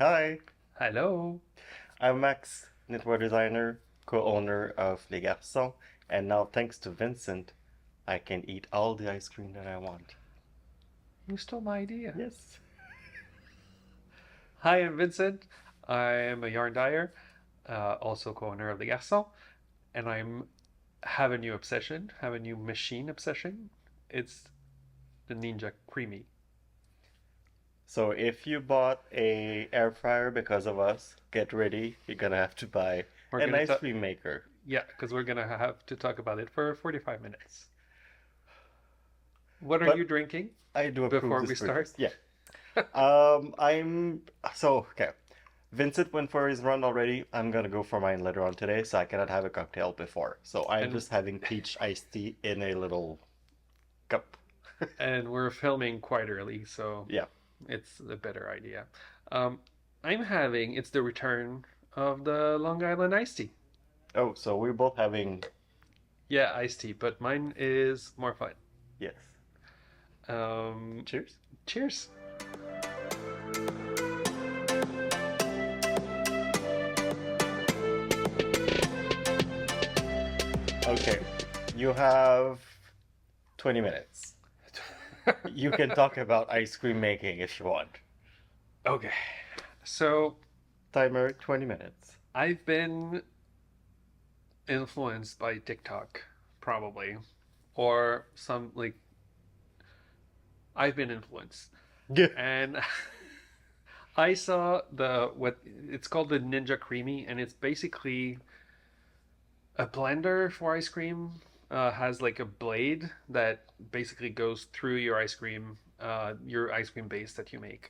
Hi, Hello. I'm Max, knitwear designer, co-owner of Les Garçons, and now thanks to Vincent, I can eat all the ice cream that I want. You stole my idea. Yes. Hi, I'm Vincent. I am a yarn dyer, also co-owner of Les Garçons, and I'm have a new obsession, have a new machine obsession. It's the Ninja Creami. So if you bought a air fryer because of us, get ready. You're gonna have to buy We're an gonna ice talk, cream maker. yeah, because we're gonna have to talk about it for 45 minutes. What are you But drinking I do approve before this we purchase. start? Yeah. I'm so okay. Vincent went for his run already. I'm gonna go for mine later on today, so I cannot have a cocktail before. So I'm And just having peach iced tea in a little cup. and we're filming quite early, so Yeah. it's a better idea. Um, I'm having it's the return of the Long Island iced tea. Oh, so we're both having Yeah, iced tea, but mine is more fun. yes. Um, Cheers. cheers. Okay. You have 20 minutes. You can talk about ice cream making if you want. Okay, so Timer 20 minutes. I've been influenced by TikTok, probably, or some like I've been influenced, and I saw the what it's called the Ninja Creamy, and it's basically a blender for ice cream. Has like a blade that basically goes through your ice cream base that you make,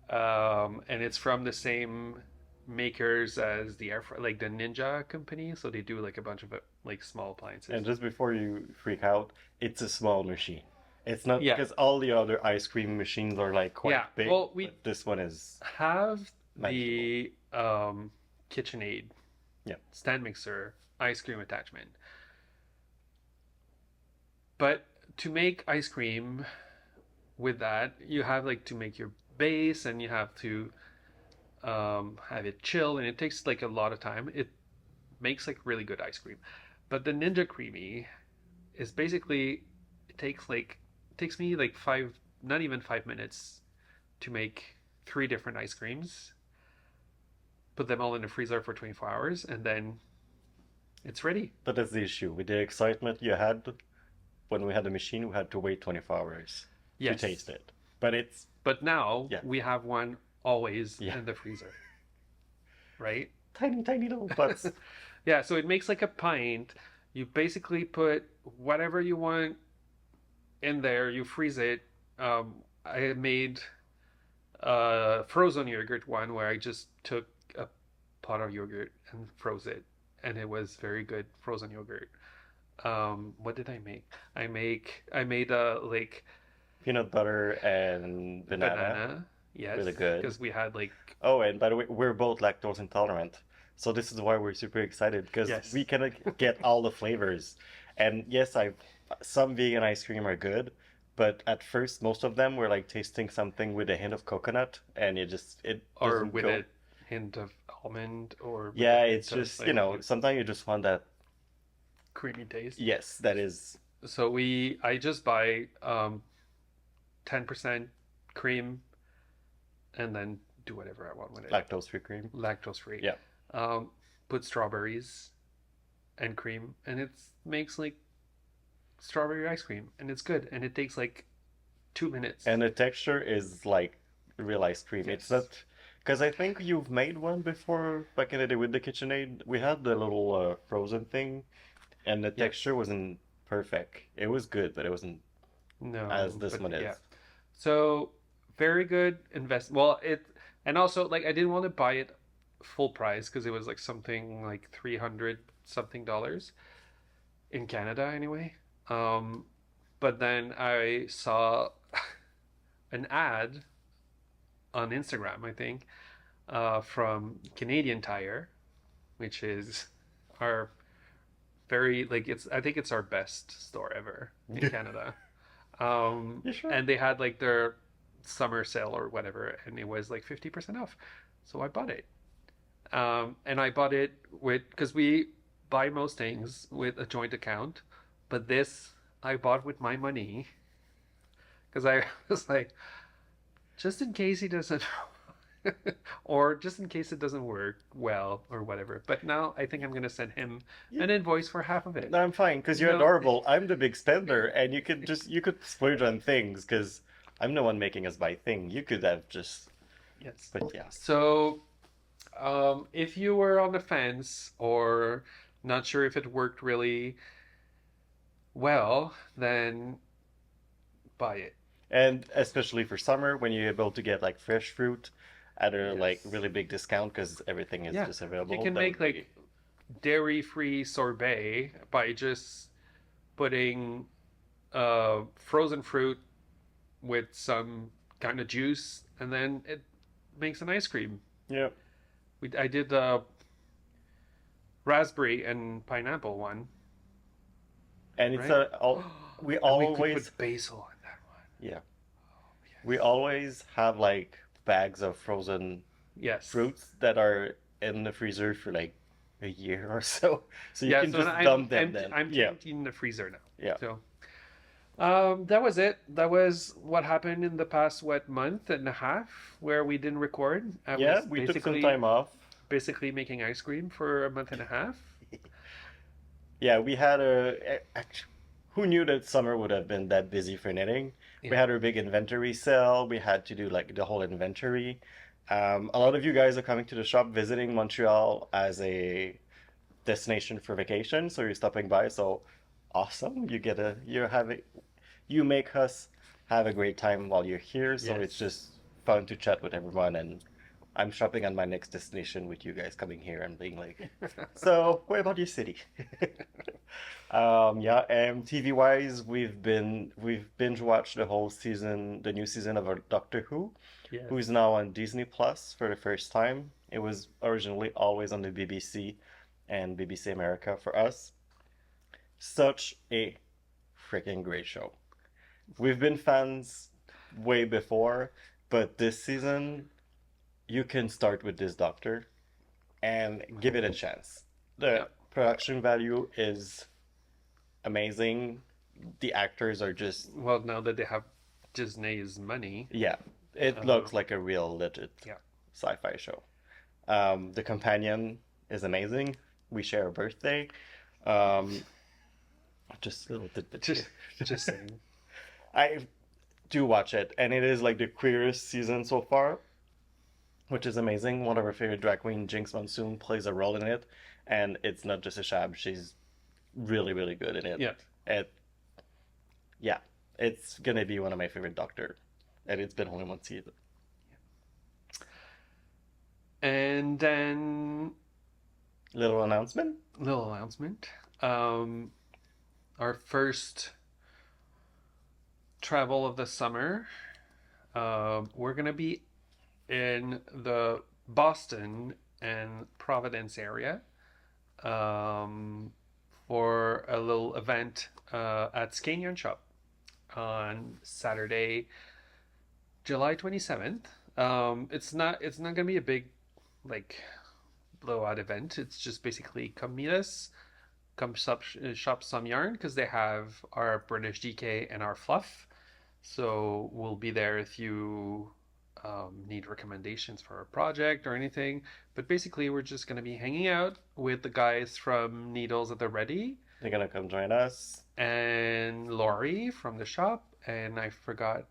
and it's from the same makers as the like the Ninja company. So they do like a bunch of like small appliances. And just before you freak out, it's a small machine. It's not Yeah, because all the other ice cream machines are like yeah. quite big, Well, we but this one is have manageable. the KitchenAid Yeah. stand mixer ice cream attachment. But to make ice cream with that, you have like to make your base and you have to have it chill, and it takes like a lot of time. It makes like really good ice cream. But the Ninja Creamy is basically it takes me like not even 5 minutes to make three different ice creams, put them all in the freezer for 24 hours, and then it's ready. But that's the issue. With the excitement you had when we had the machine, we had to wait 24 hours to taste Yes. it. But it's, But now yeah, we have one always yeah. in the freezer, right? Tiny, tiny little butts. Yeah, so it makes like a pint. You basically put whatever you want in there, you freeze it. I made a frozen yogurt one where I just took a pot of yogurt and froze it, and it was very good frozen yogurt. What did I make? I made a like Peanut butter and banana. banana, yes, Really good. because we had like Oh, and by the way, we're both lactose intolerant. So this is why we're super excited because yes, we can get all the flavors. And yes, I've some vegan ice cream are good, but at first most of them were like tasting something with a hint of coconut and it or doesn't with go. a hint of almond, or with a Yeah, it's hint of just, like sometimes you just want that. creamy taste. Yes, that is So I just buy 10% cream and then do whatever I want with it. lactose-free cream. Lactose free. Yeah. Um, put strawberries and cream, and it makes like strawberry ice cream, and it's good, and it takes like 2 minutes. And the texture is like real ice cream. It's Yes. not because I think you've made one before back in the day with the KitchenAid. We had the little frozen thing, and the texture Yes. wasn't perfect. It was good, but it wasn't as No, this but one yeah. is. So very good invest. Well, and also like I didn't want to buy it full price because it was like something like 300 something dollars in Canada anyway. Um, but then I saw an ad on Instagram, I think, from Canadian Tire, which is our very like it's I think it's our best store ever in Canada. You sure? And they had like their summer sale or whatever, and it was like 50% off. So I bought it. And I bought it with, because we buy most things with a joint account, but this I bought with my money because I was like, just in case he doesn't, or just in case it doesn't work well or whatever. But now I think I'm gonna send him an invoice for half of it. No, I'm fine because you're No. adorable. I'm the big spender, and you could splurge on things because I'm the one making us buy things. You could have just, Yes. but yeah. So, if you were on the fence or not sure if it worked really well, then buy it. And especially for summer when you're able to get like fresh fruit at a like Yes. really big discount because everything is Yeah, just available. you can that make would be- like dairy-free sorbet by just putting frozen fruit with some kind of juice, and then it makes an ice cream. yeah. I did the raspberry and pineapple one, And it's right? we And we could always put basil on that one. yeah. Yes. We always have like bags of frozen Yes. fruits that are in the freezer for like a year or so. So you Yeah, can so just dump them then. I'm Yeah. emptying in the freezer now. Yeah. So, that was it. That was what happened in the past month and a half where we didn't record. I Yeah, was we took some basically time off. basically making ice cream for a month and a half. Yeah, we had who knew that summer would have been that busy for knitting? We Yeah. had our big inventory sale. We had to do like the whole inventory. A lot of you guys are coming to the shop visiting Montreal as a destination for vacation, so you're stopping by. So awesome! You make us have a great time while you're here. So it's Yes. just fun to chat with everyone, and I'm shopping on my next destination with you guys coming here and being like, so what about your city? Yeah, and TV wise, we've binge watched the whole season, the new season of our Doctor Who, Yes. who's now on Disney Plus for the first time. It was originally always on the BBC and BBC America for us. Such a freaking great show. We've been fans way before, but this season you can start with this Doctor and give it a chance. The Yeah. production value is amazing. The actors are just, Well, now that they have Disney's money, yeah, it looks like a real legit yeah. sci-fi show. The companion is amazing. We share a birthday. Um, just a little tidbit Just here. just saying. I do watch it, and it is like the queerest season so far, which is amazing. One of our favorite drag queen, Jinx Monsoon, plays a role in it, and it's not just a shab. She's really, really good in it. Yeah. It, yeah, it's gonna be one of my favorite Doctor, and it's been only one season. And then Little announcement. little announcement. Our first travel of the summer. We're gonna be in the Boston and Providence area for a little event at Skein Yarn Shop on Saturday, July 27th. It's not gonna be a big like blowout event. It's just basically come meet us, come shop some yarn because they have our British DK and our fluff. So we'll be there if you need recommendations for a project or anything. But basically, we're just going to be hanging out with the guys from Needles at the Ready They're gonna come join us. and Laurie from the shop. And I forgot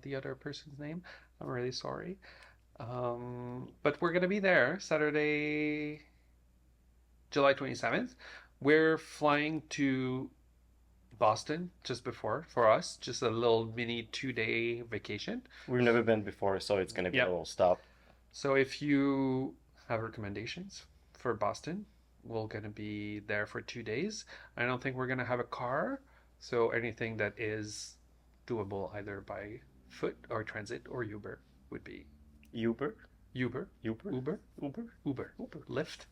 the other person's name. I'm really sorry. But we're going to be there Saturday, July 27th. We're flying to Boston just before for us, just a little mini 2-day vacation. We've never been before, so it's gonna be Yep. a little stop. So if you have recommendations for Boston, we're going to be there for 2 days. I don't think we're going to have a car, so anything that is doable either by foot or transit or Uber would be Uber, Uber, Uber, Uber, Uber. Uber, Lyft.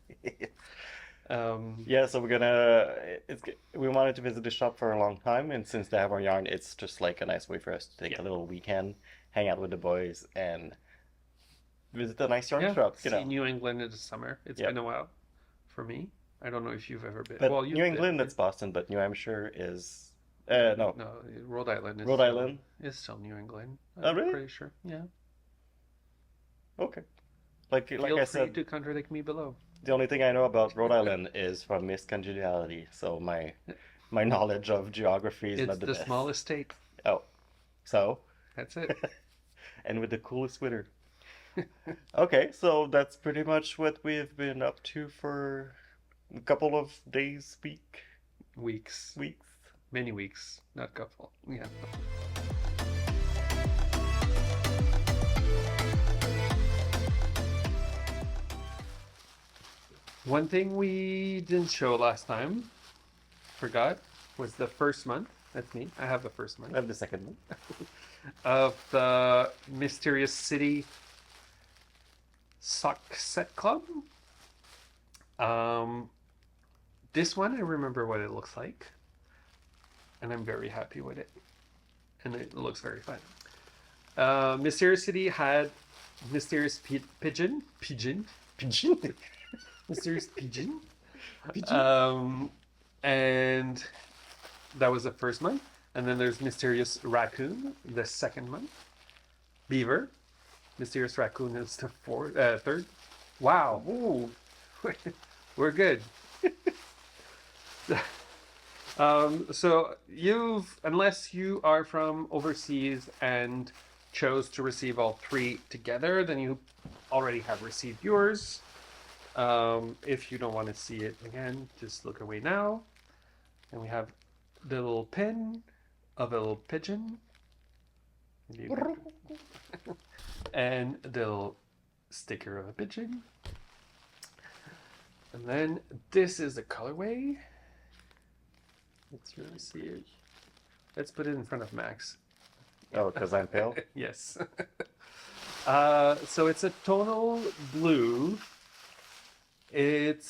Yeah, so we wanted to visit the shop for a long time, and since they have our yarn, it's just like a nice way for us to take Yeah. a little weekend hang out with the boys and visit a nice yarn Yeah, shop, you see know. New England in the summer. It's Yep. been a while for me. I don't know if you've ever been. But Well, New you've been. England, that's Boston, but New Hampshire is no, No, Rhode Island Rhode Island. is still New England. Oh, I'm really? pretty sure. Yeah. Okay. Like Feel I free said, to contradict me below. the only thing I know about Rhode Island is from Miss Congeniality, so my knowledge of geography is It's not the the best. smallest state. Oh, so That's it. and with the coolest winter. Okay, so that's pretty much what we've been up to for a couple of days, Weeks. weeks. Many weeks. Not couple. Yeah. One thing we didn't show last time, forgot, was the first month. That's me. I have the first month. I have the second one. Of the Mysterious City Sock Set Club. This one, I remember what it looks like. And I'm very happy with it. And it looks very fun. Mysterious City had Mysterious Pigeon. Pigeon. Mysterious Pigeon. Pigeon. And that was the first month. And then there's Mysterious Raccoon, the second month. Beaver. Mysterious Raccoon is the third. Wow. Ooh. We're good. So unless you are from overseas and chose to receive all three together, then you already have received yours. If you don't want to see it again, just look away now. And we have the little pin of a little pigeon. And the little sticker of a pigeon. And then this is the colorway. Let's really see it. Let's put it in front of Max. Oh, because I'm pale? Yes. So it's a tonal blue. It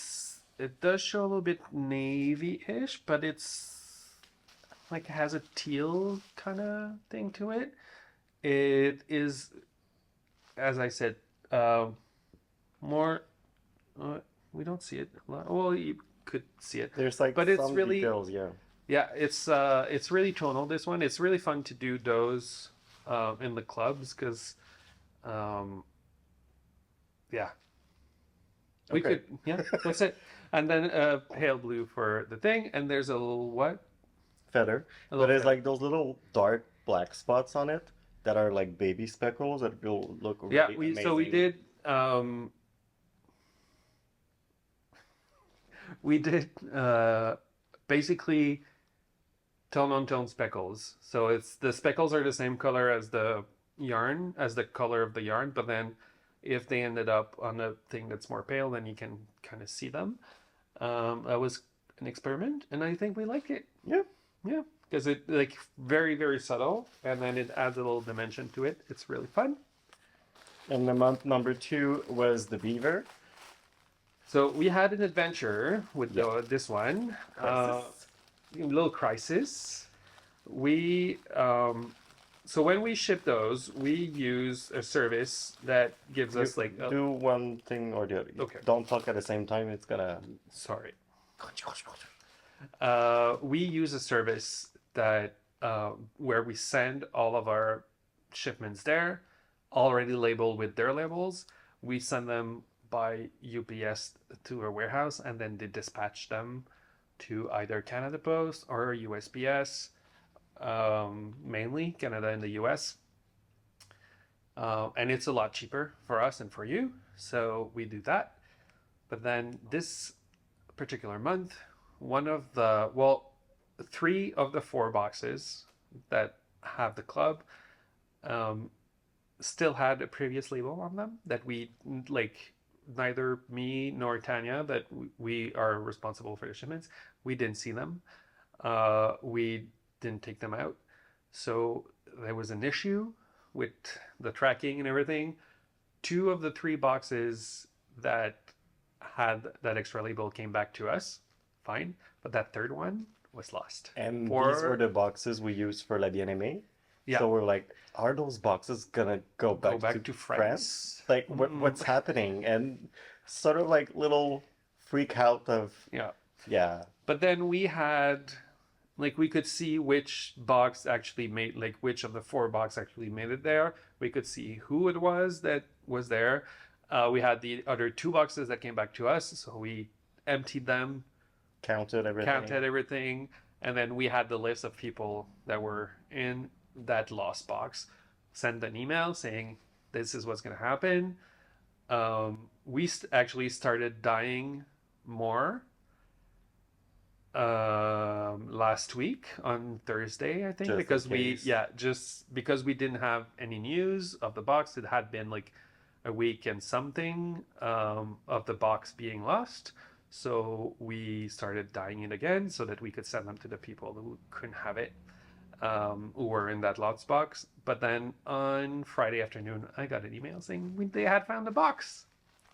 does show a little bit navy-ish, but it's like it has a teal kind of thing to it. It is, as I said, more. We don't see it a lot. Well, you could see it. There's like But it's some really- details, yeah. Yeah, it's really tonal. This one, it's really fun to do those in the clubs because, yeah, we Okay. could. Yeah, that's it. And then pale blue for the thing, and there's a little what? Feather. A But little there's feather. like those little dark black spots on it that are like baby speckles that will look really Yeah, amazing. so we did basically tone on tone speckles. So it's the speckles are the same color as the yarn, as the color of the yarn, but then if they ended up on a thing that's more pale, then you can kind of see them. That was an experiment, and I think we like it. Yeah. Yeah, because it like very, very subtle, and then it adds a little dimension to it. It's really fun. And the month number 2 was the beaver. So we had an adventure with Yeah. this one. Crisis. A little crisis. We so when we ship those, we use a service that gives us like do one thing or the other. Okay. Don't talk at the same time. It's gonna. sorry. We use a service that where we send all of our shipments there, already labeled with their labels. We send them by UPS to a warehouse, and then they dispatch them to either Canada Post or USPS, mainly Canada and the US. And it's a lot cheaper for us and for you, so we do that. But then this particular month, three of the 4 boxes that have the club still had a previous label on them that we like. Neither me nor Tanya, that we are responsible for the shipments, we didn't see them. We didn't take them out. So there was an issue with the tracking and everything. 2 of the 3 boxes that had that extra label came back to us, fine. But that third one was lost. And For- these were the boxes we used for La Bien-Aimée. Yeah. So we're like, are those boxes gonna go back to France? Like, what's happening? And sort of like little freak out of, Yeah. yeah. But then we had, like, we could see which box actually made, like, which of the 4 box actually made it there. We could see who it was that was there. We had the other 2 boxes that came back to us, so we emptied them, Counted everything. and then we had the list of people that were in that lost box. Send an email saying this is what's going to happen. We actually started dying more last week on Thursday, I think, Just because in we case. just because we didn't have any news of the box. It had been like a week and something of the box being lost. So we started dying it again so that we could send them to the people who couldn't have it, who were in that lost box. But then on Friday afternoon, I got an email saying they had found the box.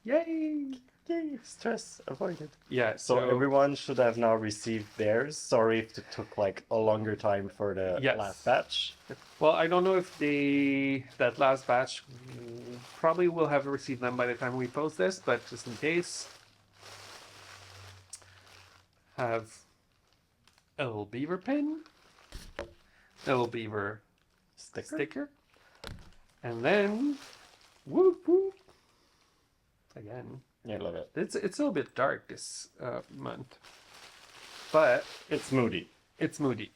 Yay! Yay, stress avoided. Yeah, So everyone should have now received theirs. Sorry if it took like a longer time for the Yes. last batch. Well, I don't know if that last batch probably will have received them by the time we post this, but just in case, have a little beaver pin, a little beaver sticker, and then whoop whoop again. Yeah, I love it. It's a little bit dark this month, but It's moody. it's moody.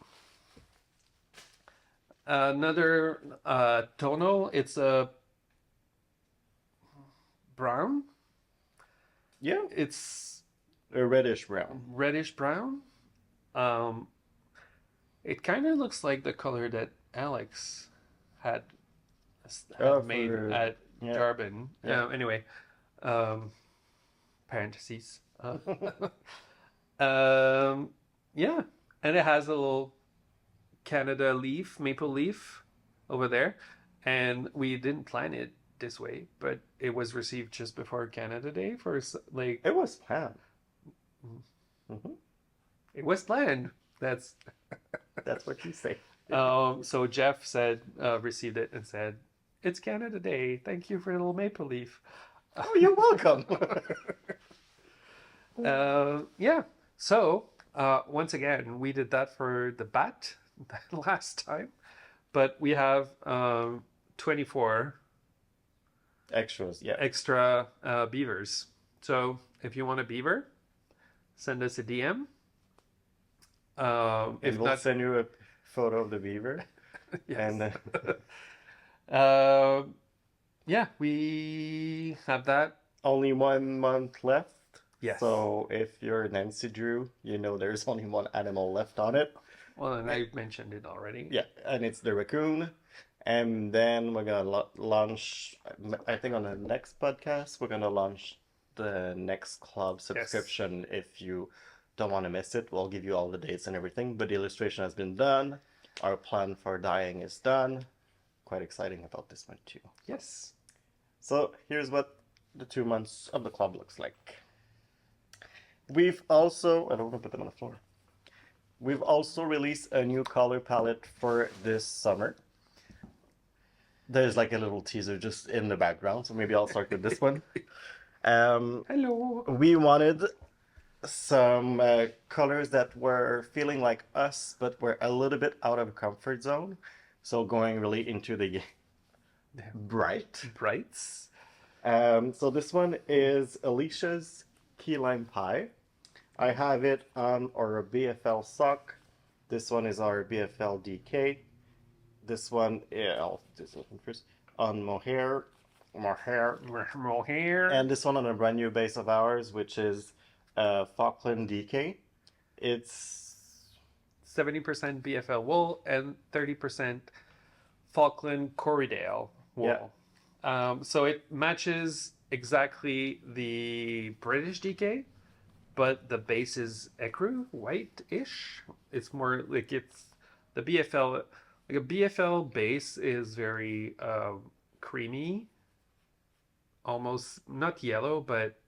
Another tonal. It's a brown. Yeah, It's a reddish brown. reddish brown. It kind of looks like the color that Alex had made for- at yeah. Jarbin. Yeah. Anyway, parentheses. Yeah, and it has a little Canada leaf, maple leaf, over there, and we didn't plan it this way, but it was received just before Canada Day for like It was planned. Mm-hmm. it was planned. That's what you say. so Jeff said received it and said it's Canada Day. Thank you for a little maple leaf. Oh, you're welcome. Yeah. So once again, we did that for the bat last time, but we have 24 Extras, yeah. extra beavers. So if you want a beaver, send us a DM. And If we'll not, send you a photo of the beaver. yes. And Yeah, we have that. only 1 month left. Yes. So if you're Nancy Drew, you know there's only one animal left on it. Well, and I mentioned it already. Yeah, and it's the raccoon. And then we're gonna launch, I think on the next podcast, we're gonna launch the next club subscription. If you don't want to miss it, we'll give you all the dates and everything. But the illustration has been done. Our plan for dyeing is done. Quite exciting about this one too. Yes. So here's what the 2 months of the club looks like. We've also, I don't want to put them on the floor. We've also released a new color palette for this summer. There's like a little teaser just in the background, so maybe I'll start with this one. Hello. We wanted some colors that were feeling like us, but were a little bit out of comfort zone. So going really into the Brights. So this one is Alicia's Key Lime Pie. I have it on our BFL sock. This one is our BFL DK. This one, yeah, I'll do this one first. On Mohair. And this one on a brand new base of ours, which is Falkland DK. It's 70% BFL wool and 30% Falkland Corriedale wool. Yeah. So it matches exactly the British DK, but the base is ecru, white-ish. It's more like it's the BFL. Like a BFL base is very creamy, almost not yellow, but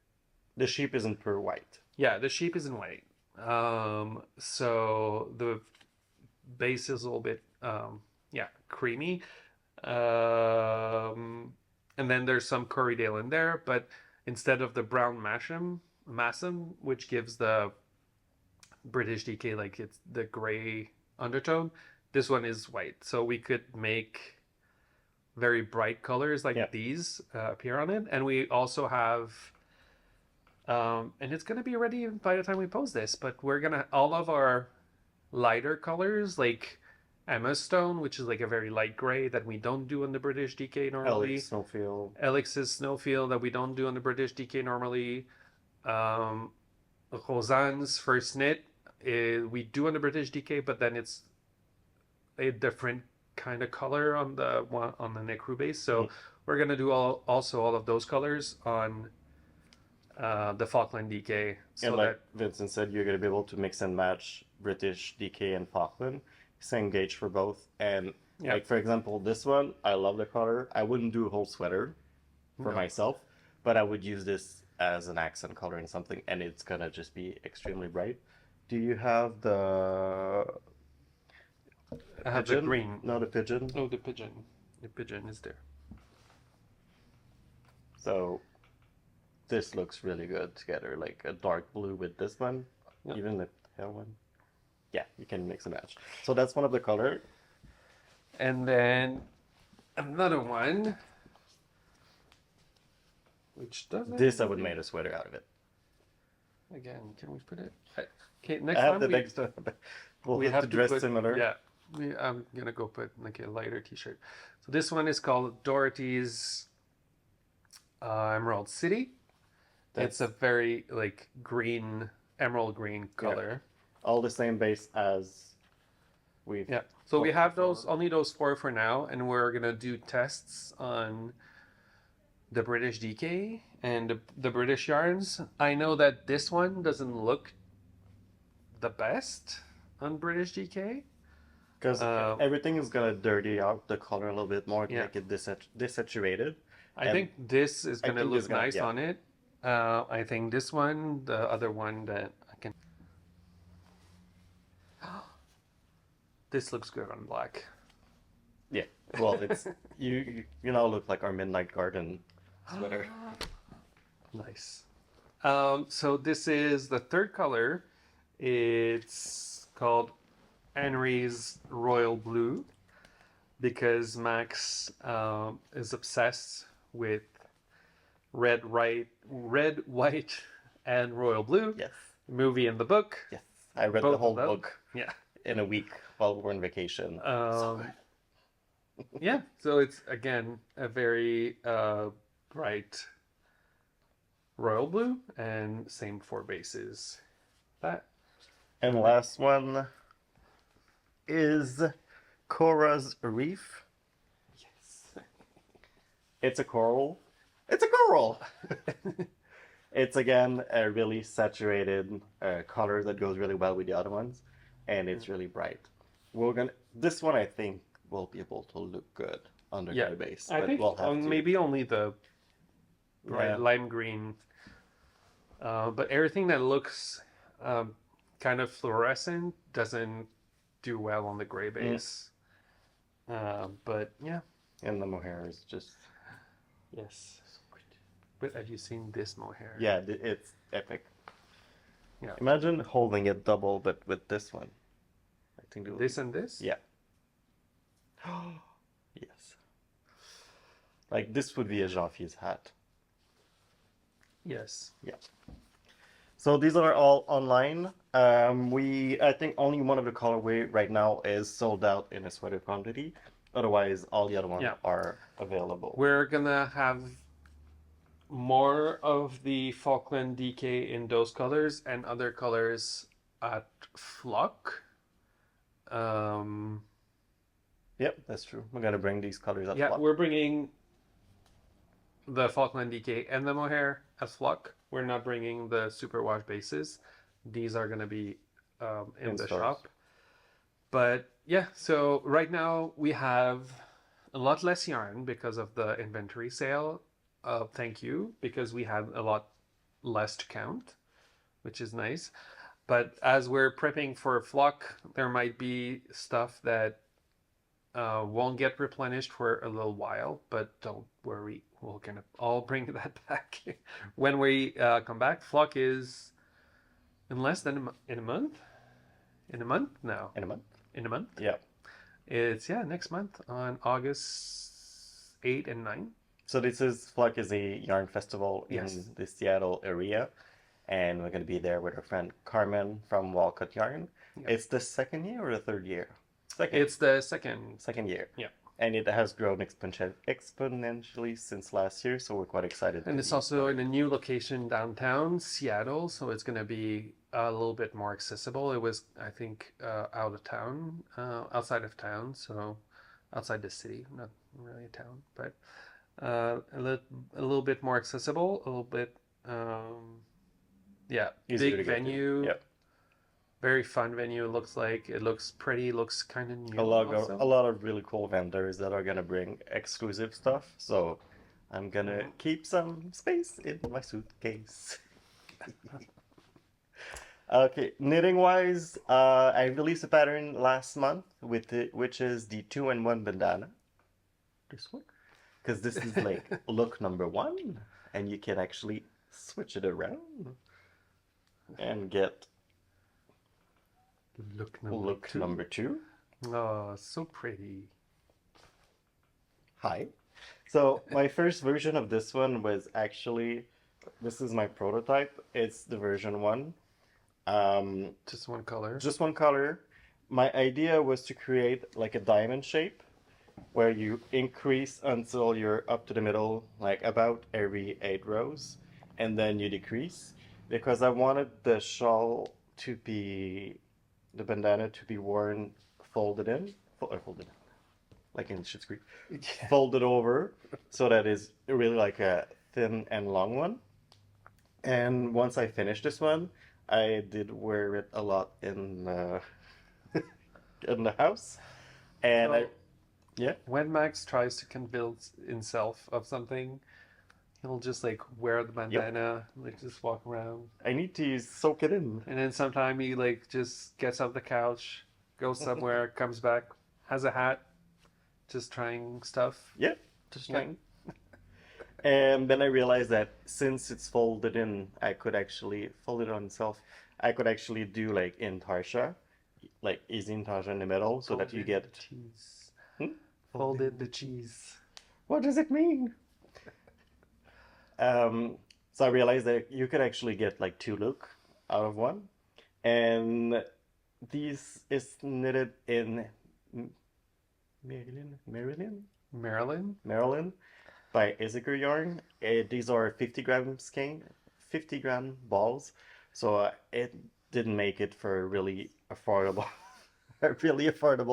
the sheep isn't pure white. yeah, the sheep isn't white. So the base is a little bit yeah, creamy. And then there's some Corriedale in there, but instead of the brown Massam, which gives the British DK like it's the gray undertone, this one is white. So we could make very bright colors like Yeah. these appear on it, and we also have. And it's gonna be ready by the time we post this, but we're gonna all of our lighter colors like Emma Stone, which is like a very light gray that we don't do on the British DK normally. Alex Snowfield. Alex's Snowfield that we don't do on the British DK normally. Rosanne's First Knit we do on the British DK, but then it's a different kind of color on the one on the Necru base. So we're gonna do also all of those colors on the Falkland DK. So And like Vincent said, you're going to be able to mix and match British DK and Falkland. Same gauge for both. And like, for example, this one, I love the color. I wouldn't do a whole sweater for myself, but I would use this as an accent color in something, and it's going to just be extremely bright. Do you have the... I have the green. No, the pigeon. Oh, the pigeon. The pigeon is there. So this looks really good together, like a dark blue with this one, even the pale one. Yeah, you can mix and match. So that's one of the color. And then another one, which doesn't. This I would make a sweater out of it. Again, can we put it? Okay, next I have time the next one. We have to dress put, similar. Yeah, I'm gonna go put like a lighter T-shirt. So this one is called Dorothy's Emerald City. It's a very like green, emerald green color. Yeah. All the same base as we've. Yeah. So we have those only those 4 for now, and we're gonna do tests on the British DK and the British yarns. I know that this one doesn't look the best on British DK because everything is gonna dirty out the color a little bit more to make it desaturated. I think this is gonna look nice on it. I think this one, the other one that I can. This looks good on black. Yeah, well, it's you now look like our Midnight Garden sweater. Nice. So this is the third color. It's called Henry's Royal Blue because Max is obsessed with red, white, and royal blue. Yes. Movie and the book. Yes. I read Both the whole of them. book. Yeah. In a week while we were on vacation. Yeah. So it's again a very bright royal blue, and same 4 bases. That. And last one is Cora's Reef. Yes. It's a coral. It's a coral! It's again a really saturated color that goes really well with the other ones, and it's really bright. This one I think will be able to look good on the gray base. I think we'll have maybe only the bright lime green, but everything that looks kind of fluorescent doesn't do well on the gray base. But yeah. And the mohair is just... Yes. But have you seen this mohair? Yeah, it's epic. Yeah. Imagine holding it double, but with this one. I think this and this? Yeah. Yes. Like this would be a Jean-Fils hat. Yes. Yeah. So these are all online. I think only one of the colorway right now is sold out in a sweater quantity. Otherwise, all the other ones are available. We're gonna have more of the Falkland DK in those colors and other colors at Flock. Yep, that's true. We're gonna bring these colors at Flock. Flock. We're bringing the Falkland DK and the mohair at Flock. We're not bringing the superwash bases. These are gonna be in the shop. But yeah, so right now we have a lot less yarn because of the inventory sale. Thank you, because we had a lot less to count, which is nice. But as we're prepping for Flock, there might be stuff that won't get replenished for a little while, but don't worry, we're gonna all bring that back when we come back. Flock is in less than in a month. In a month now. In a month. In a month. Yeah. It's next month on August 8 and 9. So this is Flock is a yarn festival Yes. in the Seattle area, and we're going to be there with our friend Carmen from Walcott Yarn. Yep. It's the second year or the third year? Second. It's the second year. Yeah. And it has grown exponentially since last year, so we're quite excited. And it's also in a new location downtown Seattle, so it's going to be a little bit more accessible. It was, I think, out of town, outside of town, so outside the city, not really a town, but a little bit more accessible, a little bit, Easier big to get to. venue. Yep. Very fun venue. It looks pretty, looks kind of new. A lot of really cool vendors that are gonna bring exclusive stuff. So I'm gonna keep some space in my suitcase. Okay, knitting wise, I released a pattern last month which is the 2-in-1 bandana. This one, because this is like look number 1, and you can actually switch it around and get Look number 2. Oh, so pretty. Hi. So my first version of this one was actually, this is my prototype. It's the version 1. Just one color. Just one color. My idea was to create like a diamond shape where you increase until you're up to the middle, like about every 8 rows, and then you decrease, because I wanted the shawl to be, the bandana to be worn folded in, like in Schitt's Creek, folded over, so that is really like a thin and long one. And once I finished this one, I did wear it a lot in in the house, and so, when Max tries to convince himself of something, he'll just like wear the bandana, like just walk around. I need to soak it in. And then sometime he like just gets off the couch, goes somewhere, comes back, has a hat, just trying stuff. Yeah, just trying. And then I realized that since it's folded in, I could actually fold it on itself. I could actually do like in Tarsha, like easy in Tarsha in the middle, so that you get cheese. Folded the cheese. What does it mean? So I realized that you could actually get like 2 look out of one, and these is knitted in Maryland by Issachar Yarn. These are 50-gram skein, 50-gram balls, so it didn't make it for a really affordable,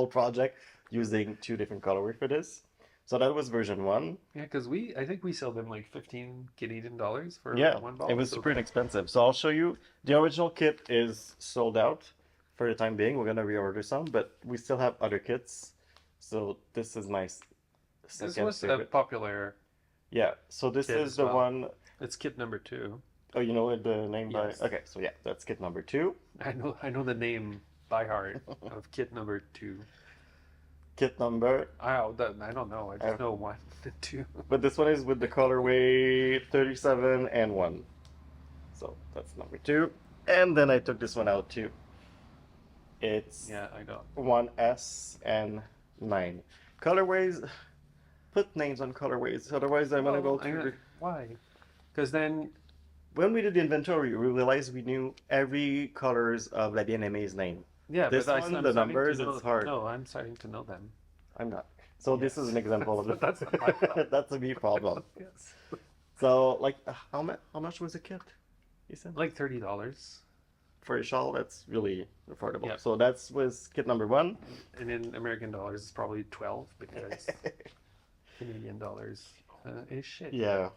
project using 2 different colorways for this. So that was version 1. Yeah, because I think we sell them like 15 Canadian dollars for one ball. It was super inexpensive. So I'll show you. The original kit is sold out for the time being. We're gonna reorder some, but we still have other kits. So this is my second This was favorite. a popular. Yeah. So this kit is as the well. one. It's kit number 2. Oh, you know the name Yes. by. Okay, so yeah, that's kit number 2. I know the name by heart of kit number 2. Kit number. I don't know. I just know 1 and 2. But this one is with the colorway 37 and 1. So that's number 2. And then I took this one out too. It's I got 1S and 9. Colorways, put names on colorways, otherwise I'm gonna go through. Why? Because then When we did the inventory, we realized we knew every colors of La Bien-Aimé's name. This but one, I'm the starting numbers, to know, it's hard. No, I'm starting to know them. I'm not. So this is an example of it. That's not my problem. That's a me problem. Yes. So like, how much was a kit? You said Like $30. for a shawl, that's really affordable. Yeah. So that was kit number 1. And in American dollars, it's probably 12 because Canadian dollars is shit. Yeah.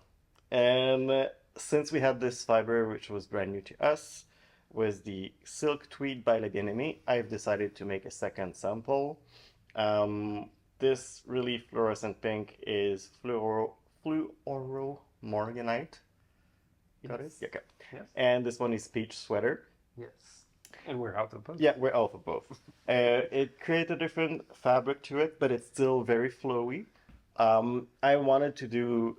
And since we had this fiber, which was brand new to us, was the Silk Tweed by La Bien-Aimée, I've decided to make a second sample. This really fluorescent pink is Fluoro Morganite. Got it? Yes. Yeah, okay. Yes. And this one is Peach Sweater. Yes. And we're out of both. Yeah, we're out of both. It creates a different fabric to it, but it's still very flowy. I wanted to do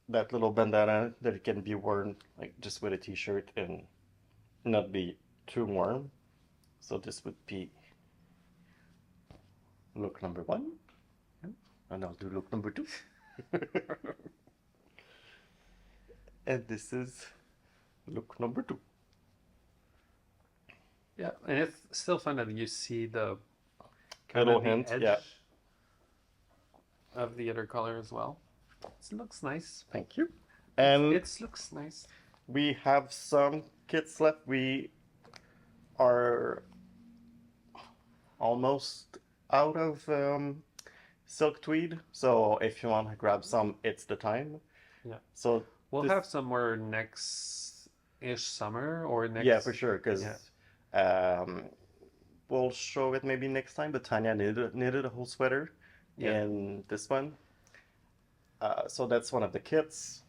that little bandana that it can be worn like just with a t-shirt and not be too warm. So this would be look number 1. And I'll do look number 2. And this is look number 2. Yeah, and it's still fun that you see the Little the hint, edge yeah. of the other color as well. It looks nice. Thank you. And It looks nice. we have some kits left. We are almost out of silk tweed, so if you want to grab some, it's the time. Yeah. So We'll this- have some more next-ish summer or next. yeah, for sure, because Yeah. we'll show it maybe next time. But Tanya knitted a whole sweater Yeah. in this one. So that's one of the kits.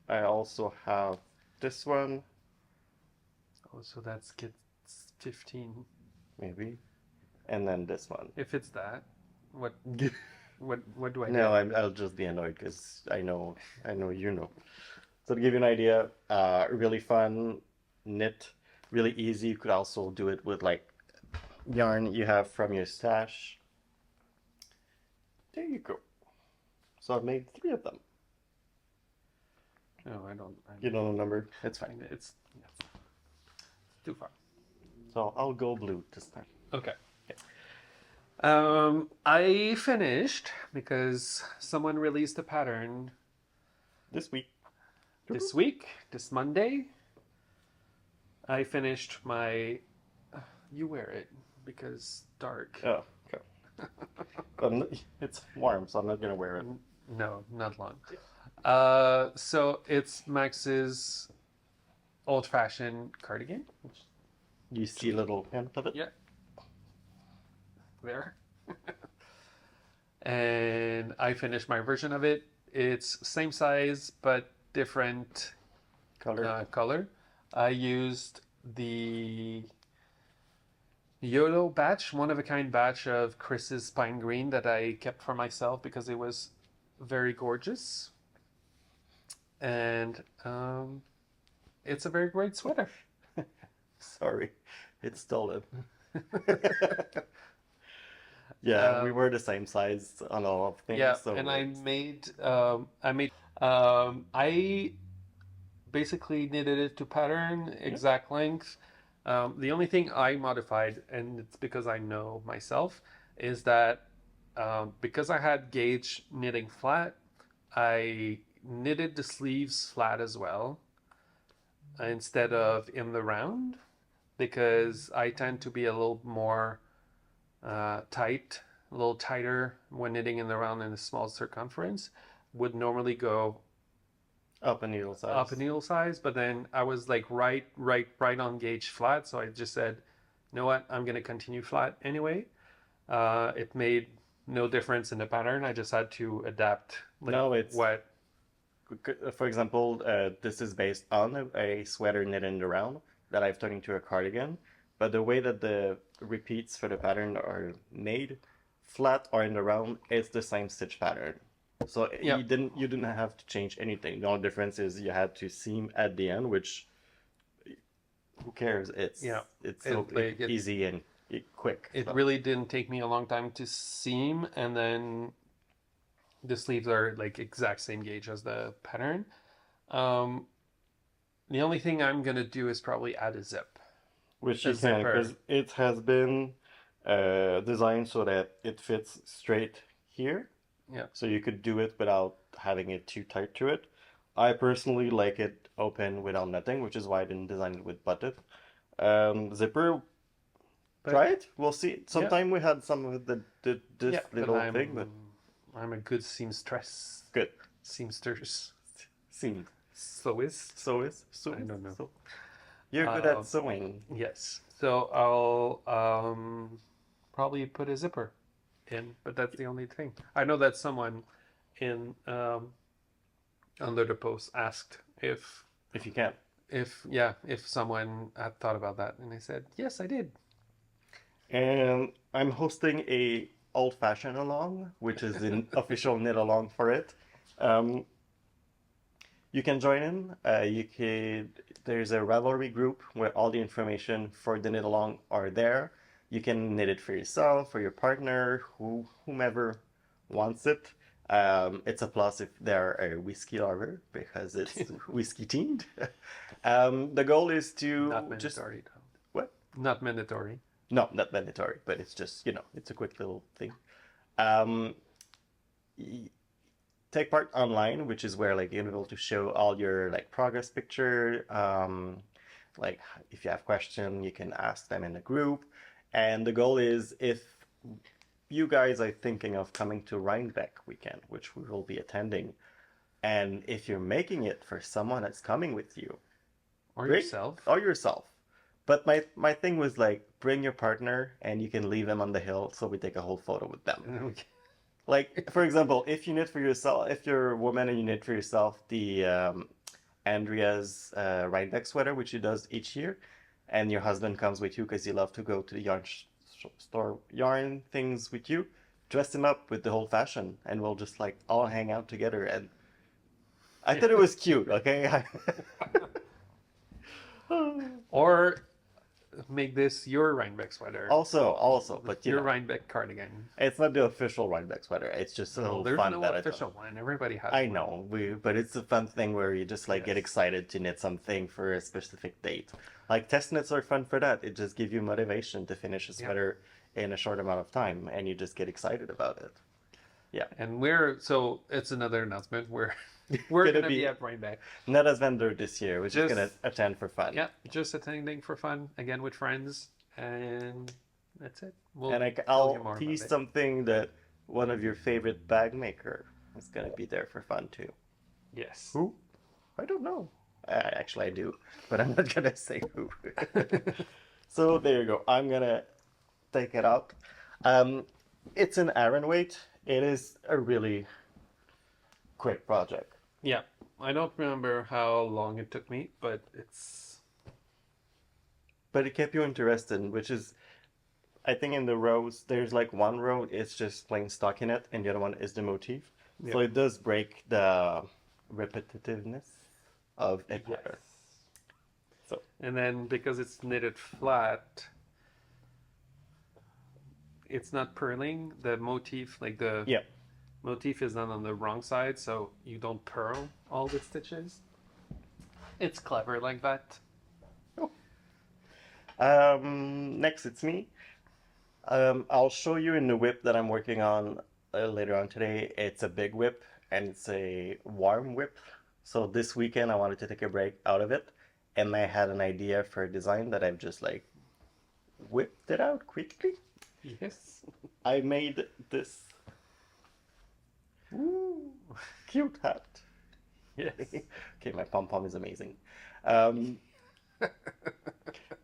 I also have this one, Oh, so that's kit 15. maybe, and then this one. If it's that, what what do I No, get? I'll just be annoyed because I know you know. So to give you an idea, really fun, knit, really easy. You could also do it with like yarn you have from your stash. There you go. So I've made 3 of them. No, I don't. You don't know the number? It's fine. It's too far. So I'll go blue this time. Okay. I finished because someone released a pattern This week. this week, this Monday. I finished my. You wear it because dark. Oh, okay. It's warm, so I'm not gonna wear it. No, not long. So it's Max's old-fashioned cardigan. You see a little hint of it? Yeah. There. And I finished my version of it. It's same size but different color. I used the YOLO batch, one-of-a-kind batch of Chris's Pine Green that I kept for myself because it was very gorgeous. And it's a very great sweater. Sorry, it's stolen. Yeah, we were the same size on all of things. Yeah, so and I basically knitted it to pattern, exact length. The only thing I modified, and it's because I know myself, is that because I had gauge knitting flat, I knitted the sleeves flat as well instead of in the round, because I tend to be a little more tight, a little tighter when knitting in the round in a small circumference. Would normally go up a needle size. But then I was like right on gauge flat, so I just said, you know what, I'm gonna continue flat anyway. It made no difference in the pattern. I just had to adapt. For example, this is based on a sweater knit in the round that I've turned into a cardigan. But the way that the repeats for the pattern are made, flat or in the round, it's the same stitch pattern. So you didn't have to change anything. The only difference is you had to seam at the end, which who cares? It's so easy and quick. It really didn't take me a long time to seam, and then the sleeves are like exact same gauge as the pattern. The only thing I'm gonna do is probably add a zip. Which you can, because it has been designed so that it fits straight here. Yeah. So you could do it without having it too tight to it. I personally like it open without netting, which is why I didn't design it with button. Zipper, try it. We'll see. Sometime we had some of this little thing, but I'm a good seamstress. Good. Seamsters. Seam. Sewist. I don't know. So, you're good at sewing. Yes. So I'll probably put a zipper in, but that's the only thing. I know that someone in under the post asked if you can if someone had thought about that, and I said yes, I did. And I'm hosting a old-fashioned along, which is an official knit along for it. Um, you can join in. There's a Ravelry group where all the information for the knit along are there. You can knit it for yourself, for your partner, whomever wants it. It's a plus if they're a whiskey lover because it's whiskey themed. The goal is to Not just mandatory. Though. what? Not mandatory. No, not mandatory, but it's just it's a quick little thing. Um, Take part online, which is where like you're able to show all your like progress picture. Like if you have questions, you can ask them in the group. And the goal is if you guys are thinking of coming to Rhinebeck weekend, which we will be attending, and if you're making it for someone that's coming with you, Or great. yourself. Or yourself. But my thing was like bring your partner and you can leave them on the hill so we take a whole photo with them. Okay. Like for example, if you knit for yourself, if you're a woman and you knit for yourself the Andrea's Rhinebeck sweater, which she does each year, and your husband comes with you because you love to go to the store yarn things with you, dress him up with the whole fashion, and we'll just like all hang out together. And I thought it was cute. Okay. Or make this your Rhinebeck sweater. Also, but your Rhinebeck cardigan. It's not the official Rhinebeck sweater. It's just a little There's fun no that official one. Everybody has I one. know, but it's a fun thing where you just like get Yes. excited to knit something for a specific date. Like test knits are fun for that. It just gives you motivation to finish a sweater in a short amount of time, and you just get excited about it. Yeah. And so it's another announcement. We're gonna be at Rhinebeck. Not as vendor this year. We're just Just- gonna attend for fun. Yeah, just attending for fun again with friends, and that's it. And tell you I'll more tease about it. something that one of your favorite bag maker is gonna be there for fun too. Yes. Who? I don't know. Actually, I do, but I'm not gonna say who. So there you go. I'm gonna take it out. It's an Aran weight. It is a really quick project. Yeah, I don't remember how long it took me, but But it kept you interested, which is, I think in the rows, there's like one row, it's just plain stockinette, and the other one is the motif. So it does break the repetitiveness of a pattern. So And then because it's knitted flat, it's not purling. The motif, like the yeah, motif is done on the wrong side, so you don't purl all the stitches. It's clever like that. next it's me. I'll show you in the whip that I'm working on later on today. It's a big whip and it's a warm whip. So this weekend I wanted to take a break out of it, and I had an idea for a design that I've just like whipped it out quickly. Yes. I made this cute hat. Yes. Okay, my pom-pom is amazing.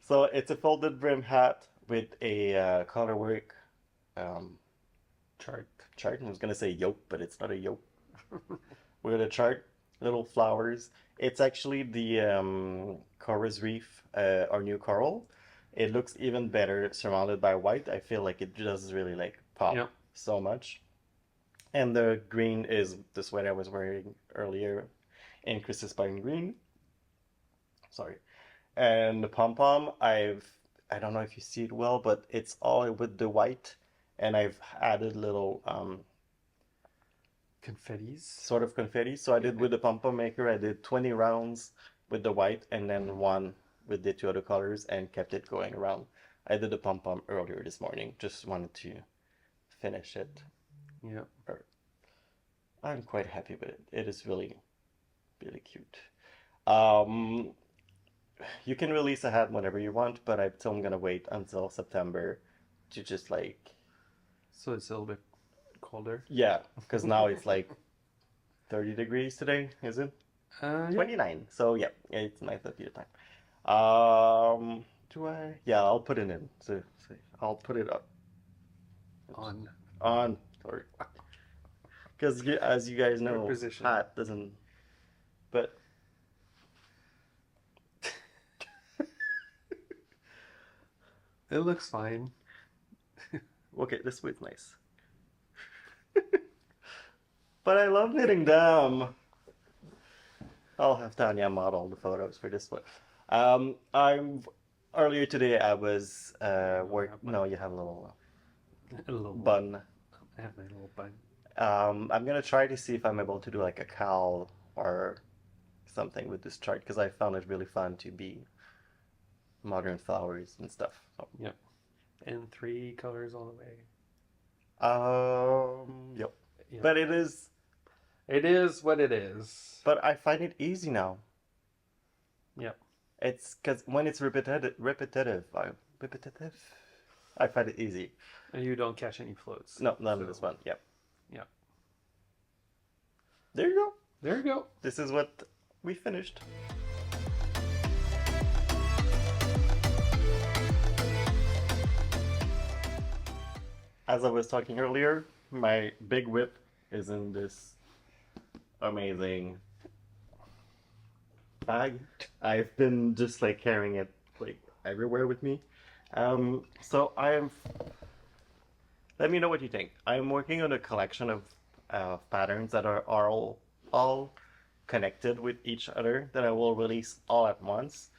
So it's a folded brim hat with a colorwork Chart. chart. I was gonna say yoke, but it's not a yoke. With a chart, little flowers. It's actually the Cora's Reef, our new coral. It looks even better surrounded by white. I feel like it does really like pop Yep. so much. And the green is the sweater I was wearing earlier in Chris's Pine Green. Sorry. And the pom-pom, I don't know if you see it well, but it's all with the white, and I've added little Confettis. sort of confetti. So I did with the pom-pom maker, I did 20 rounds with the white and then one with the two other colors and kept it going around. I did the pom-pom earlier this morning. Just wanted to finish it. Yeah. I'm quite happy with it. It is really, really cute. Um, you can release a hat whenever you want, but I'm still gonna wait until September to just like, So it's a little bit colder. yeah, because now it's like 30 degrees today, is it? Yeah. 29. So yeah, it's nice at your time. Do I? Yeah, I'll put it in. So I'll put it up On. on. Sorry. Because as you guys know, Preposition. hat doesn't. But It looks fine. Okay, this way's nice. But I love knitting them. I'll have Tanya model the photos for this one. I'm earlier today I was no, you have a little A little bun. I have my little bun. I'm gonna try to see if I'm able to do like a cowl or something with this chart because I found it really fun to be modern flowers and stuff. So. Yep. And 3 colors all the way. Yep. Yep. But it is. It is what it is. But I find it easy now. Yep. It's because when it's repetitive, I find it easy. And you don't catch any floats. No, none of this one. Yep. Yep. There you go. There you go. This is what we finished. As I was talking earlier, my big whip is in this amazing bag. I've been just like carrying it like everywhere with me. So let me know what you think. I'm working on a collection of patterns that are all connected with each other that I will release all at once.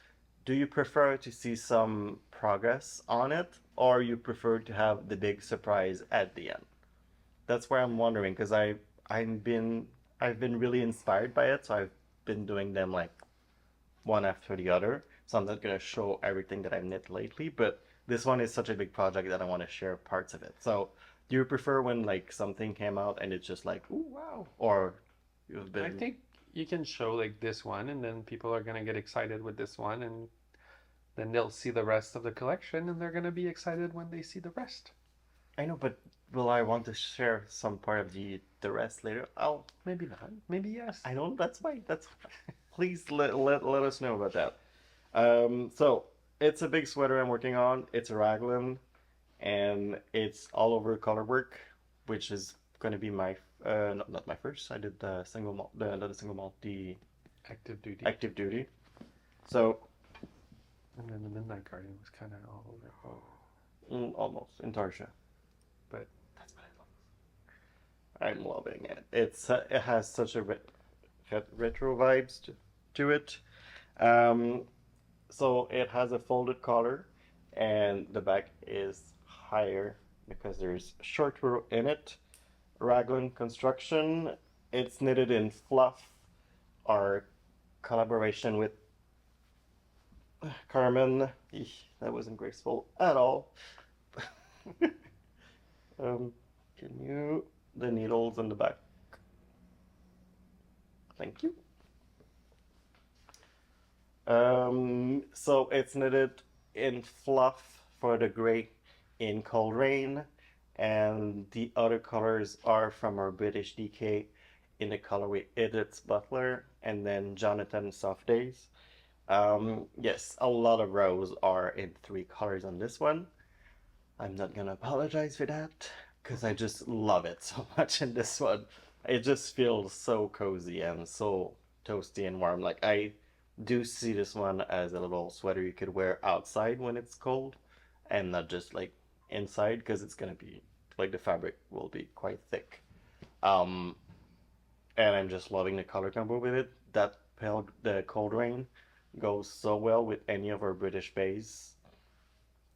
Do you prefer to see some progress on it, or you prefer to have the big surprise at the end? That's where I'm wondering, because I've been really inspired by it, so I've been doing them like one after the other. So I'm not gonna show everything that I've knit lately, but this one is such a big project that I want to share parts of it. So do you prefer when like something came out and it's just like, ooh, wow, or you've been? I think you can show like this one, and then people are gonna get excited with this one, and then they'll see the rest of the collection, and they're gonna be excited when they see the rest. I know, but will I want to share some part of the rest later? Oh, Maybe not. Maybe yes. I don't. That's fine. That's please let us know about that. So it's a big sweater I'm working on. It's a raglan, and it's all over color work, which is going to be my not my first. I did the single malt, not the single malt, the Active duty. active duty. So And then the Midnight Guardian was kind of all over. almost Intarsia, But that's what I'm loving it. It has such a retro vibes to it. So it has a folded collar, and the back is higher because there's short row in it. Raglan construction. It's knitted in fluff. Our collaboration with Carmen. That wasn't graceful at all. Can you the needles in the back? Thank you. So it's knitted in fluff for the gray in Cold Rain, and the other colors are from our British DK in the colorway Edith's Butler and then Jonathan Soft Days. Yes, a lot of rows are in 3 colors on this one. I'm not gonna apologize for that because I just love it so much in this one. It just feels so cozy and so toasty and warm. Like I do see this one as a little sweater you could wear outside when it's cold and not just like inside because it's gonna be like the fabric will be quite thick. And I'm just loving the color combo with it. The Cold Rain goes so well with any of our British bays,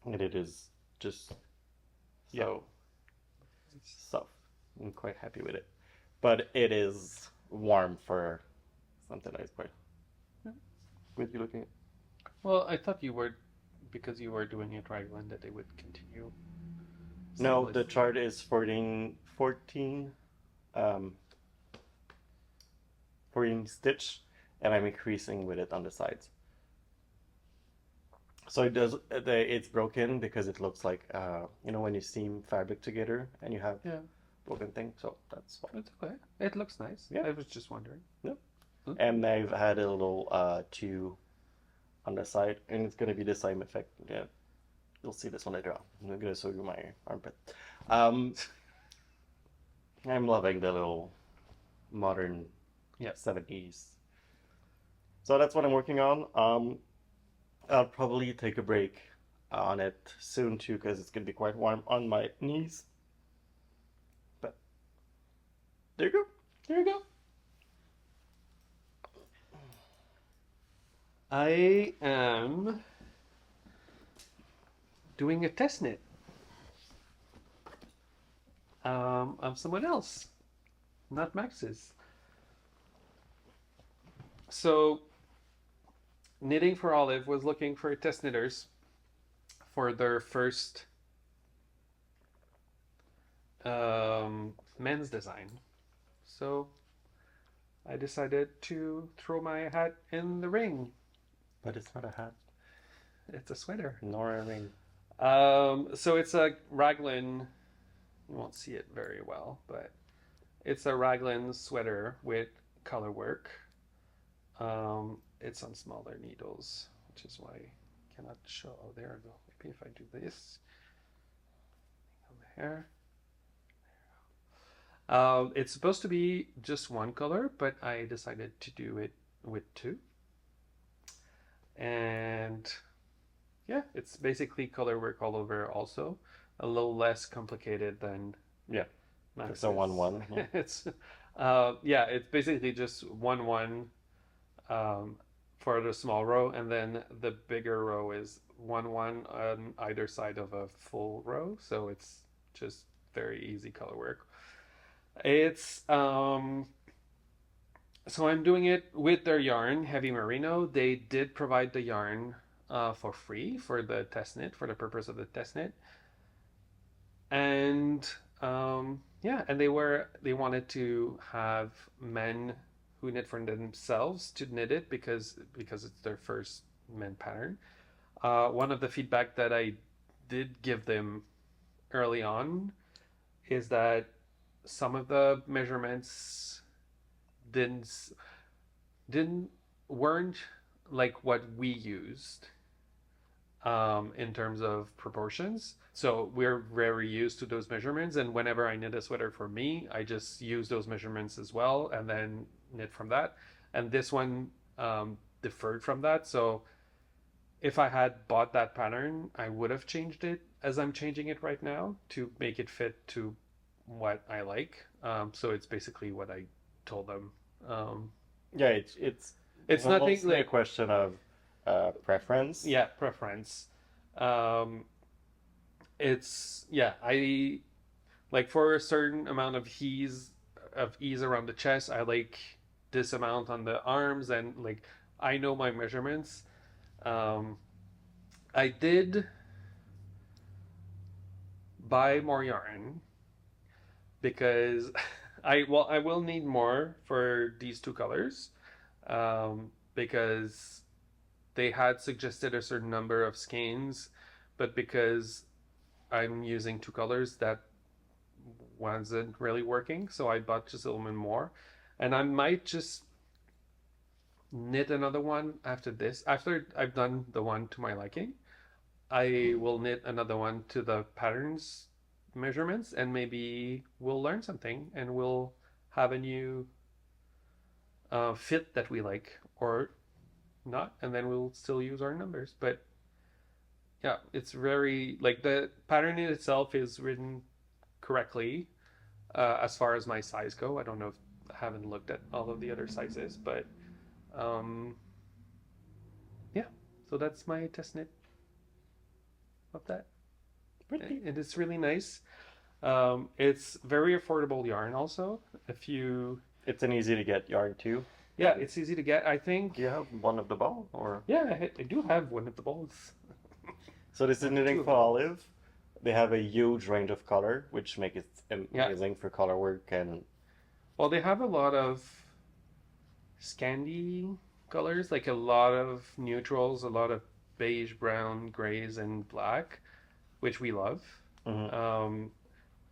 and it is just so soft. I'm quite happy with it, but it is warm for something nice. Quite. What are you looking at? well, I thought you were, because you were doing it raglan, that they would continue. No, the chart is 14 stitch, and I'm increasing with it on the sides. So it does. It's broken because it looks like when you seam fabric together and you have broken thing. So that's why. It's okay. It looks nice. Yeah. I was just wondering. Yep. And I've had a little two on the side, and it's gonna be the same effect. Yeah, you'll see this one later on. I'm gonna show you my armpit. I'm loving the little modern 70s. So that's what I'm working on. I'll probably take a break on it soon too, because it's gonna be quite warm on my knees. But there you go. There you go. I am doing a test knit of someone else, not Max's. So, Knitting for Olive was looking for test knitters for their first men's design. So, I decided to throw my hat in the ring. But it's not a hat, It's a sweater. nor a ring. So it's a raglan. You won't see it very well, but it's a raglan sweater with color work. It's on smaller needles, which is why I cannot show. Oh, there we go. Maybe if I do this on the hair. It's supposed to be just one color, but I decided to do it with two. And yeah, it's basically color work all over also. A little less complicated than Yeah. Max's. It's a 1-1. Yeah. It's it's basically just 1-1 for the small row, and then the bigger row is 1-1 on either side of a full row. So it's just very easy color work. It's so I'm doing it with their yarn, Heavy Merino. They did provide the yarn for free for the test knit, for the purpose of the test knit. And and they wanted to have men who knit for themselves to knit it because it's their first men pattern. One of the feedback that I did give them early on is that some of the measurements weren't like what we used in terms of proportions. So we're very used to those measurements, and whenever I knit a sweater for me, I just use those measurements as well and then knit from that. And this one differed from that. So if I had bought that pattern, I would have changed it as I'm changing it right now to make it fit to what I like. So it's basically what I told them. Yeah, it's nothing mostly a like question of preference. yeah, preference. I like for a certain amount of ease around the chest, I like this amount on the arms, and like I know my measurements. I did buy more yarn because I will need more for these two colors, because they had suggested a certain number of skeins, but because I'm using two colors, that wasn't really working. So I bought just a little bit more, and I might just knit another one after this. After I've done the one to my liking, I will knit another one to the patterns measurements, and maybe we'll learn something and we'll have a new fit that we like or not, and then we'll still use our numbers. But yeah, it's very like the pattern in itself is written correctly as far as my size go. I don't know if I haven't looked at all of the other sizes, but yeah, so that's my test knit of that. Pretty. And it's really nice. It's very affordable yarn also. If you It's an easy to get yarn too. Yeah, it's easy to get. I think Do you have one of the ball or? yeah, I do have one of the balls. So this is Two knitting of for them. Olive. They have a huge range of color, which makes it amazing for color work and Well, they have a lot of Scandi colors, like a lot of neutrals, a lot of beige, brown, grays, and black, which we love. mhm.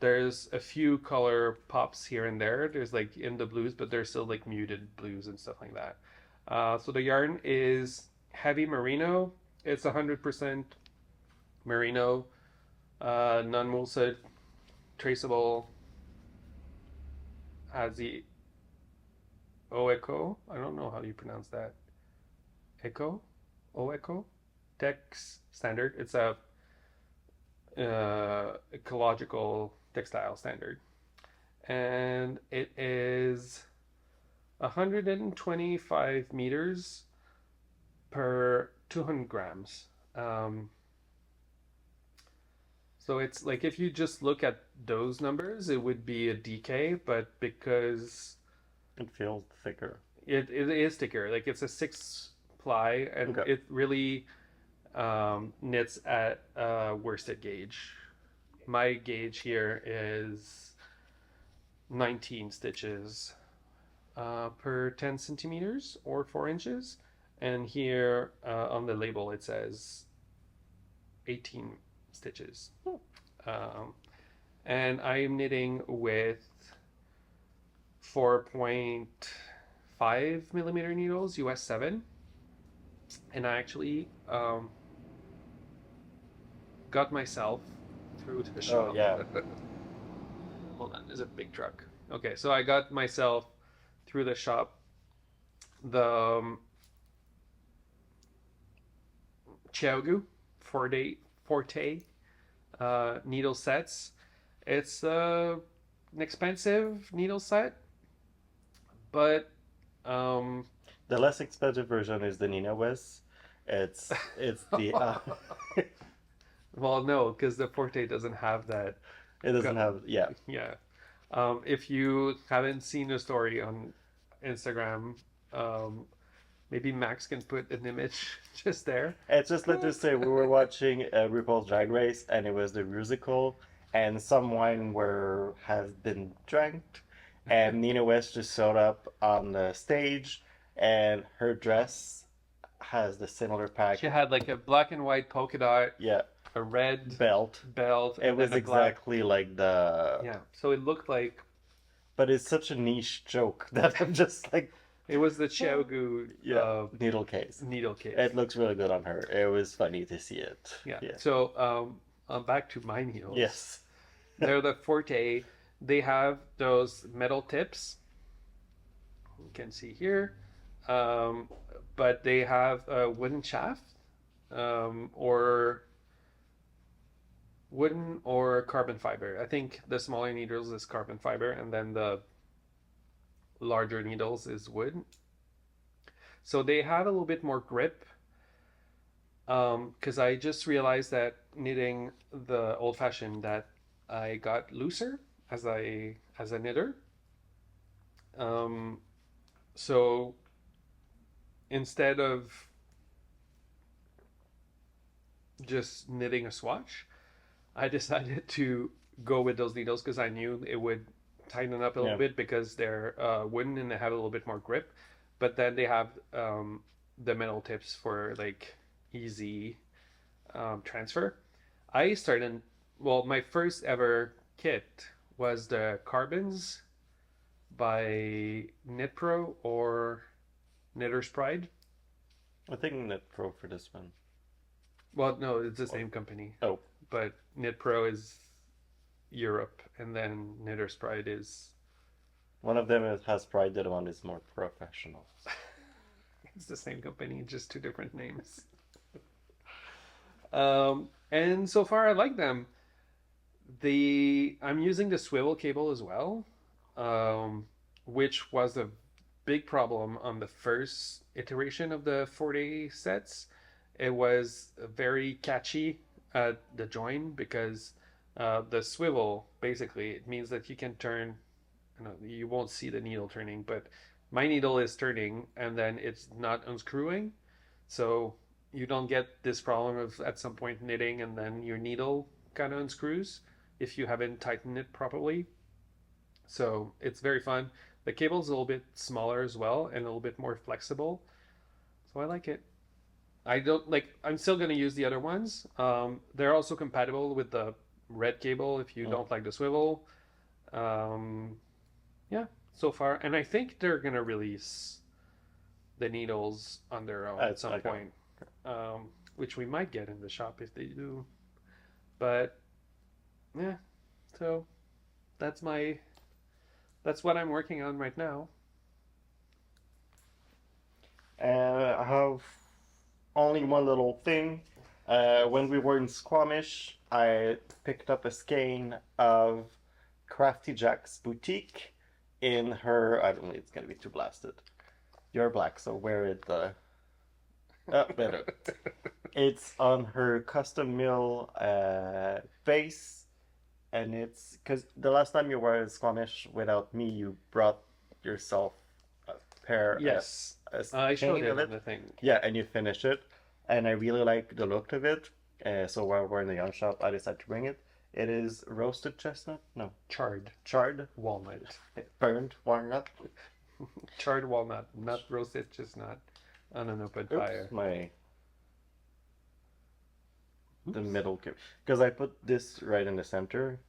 There's a few color pops here and there. There's like in the blues, but there's still like muted blues and stuff like that. So the yarn is heavy merino. It's 100% merino, non-woolsed, traceable, has the Oeco. I don't know how you pronounce that. Echo? Oeco? Tex standard. It's a ecological textile standard, and it is 125 meters per 200 grams. So it's like if you just look at those numbers, it would be a DK, but because It feels thicker. it is thicker, like it's a 6 ply, and Okay. it really knits at worsted gauge. My gauge here is 19 stitches per 10 centimeters or 4 inches. And here on the label it says 18 stitches. Um, and I'm knitting with 4.5 millimeter needles, US 7. And I actually got myself through the shop. Oh yeah. Hold on, there's a big truck. Okay, so I got myself through the shop the Chiaogu Forte needle sets. It's an expensive needle set, but The less expensive version is the Nina West. It's the well, no, because the Forte doesn't have that. it doesn't have yeah. Yeah. If you haven't seen the story on Instagram, maybe Max can put an image just there. It's just let's just say we were watching RuPaul's Drag Race and it was the musical and some wine has been drank and Nina West just showed up on the stage and her dress has the similar pack. She had like a black and white polka dot, Yeah, a red belt. belt, It and was then a black. exactly like the. Yeah, so it looked like But it's such a niche joke that I'm just like, it was the Chiaogu yeah, needle case. needle case. It looks really good on her. It was funny to see it. Yeah. Yeah. So back to my needles. Yes. They're the Forte. They have those metal tips. You can see here. But they have a wooden shaft, or wooden or carbon fiber. I think the smaller needles is carbon fiber, and then the larger needles is wood. So they have a little bit more grip. Because I just realized that knitting the old-fashioned that I got looser as a knitter. So instead of just knitting a swatch, I decided to go with those needles because I knew it would tighten up a little bit because they're wooden and they have a little bit more grip. But then they have the metal tips for like easy transfer. I started, well, my first ever kit was the Carbons by Knit Pro or Knitter's Pride. I think Knit Pro for this one. Well, no, it's the same company. Oh. But Knit Pro is Europe, and then Knitter's Pride is... One of them has Pride, the other one is more professional. It's the same company, just two different names. And so far I like them. I'm using the swivel cable as well, which was a big problem on the first iteration of the 4-day sets. It was very catchy at the join because the swivel, basically, it means that you can turn, you won't see the needle turning, but my needle is turning and then it's not unscrewing. So you don't get this problem of at some point knitting and then your needle kind of unscrews if you haven't tightened it properly. So it's very fun. The cable's a little bit smaller as well and a little bit more flexible. So I like it. I'm still going to use the other ones. They're also compatible with the red cable if you don't like the swivel. Yeah, so far. And I think they're going to release the needles on their own at some point, which we might get in the shop if they do. But yeah, so that's what I'm working on right now. I have only one little thing. When we were in Squamish, I picked up a skein of Crafty Jack's boutique in her. I don't know, it's gonna be too blasted. You're black, so wear it. Better. It's on her custom mill base, and it's because the last time you were in Squamish without me, you brought yourself a pair. Yes, a I showed skein it of on the thing. Yeah, and you finish it, and I really like the look of it. So while we're in the yarn shop, I decided to bring it. It is roasted chestnut, no, charred Walnut. burned walnut. Charred walnut, not roasted chestnut on an open fire. My the middle because I put this right in the center.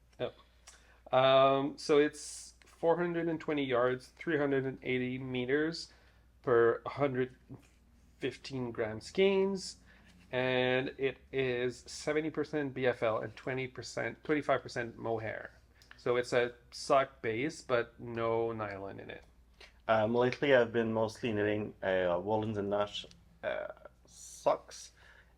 So it's 420 yards, 380 meters per 115 gram skeins, and it is 70% BFL and 25% mohair. So it's a sock base, but no nylon in it. Lately, I've been mostly knitting Woolens and Nash socks,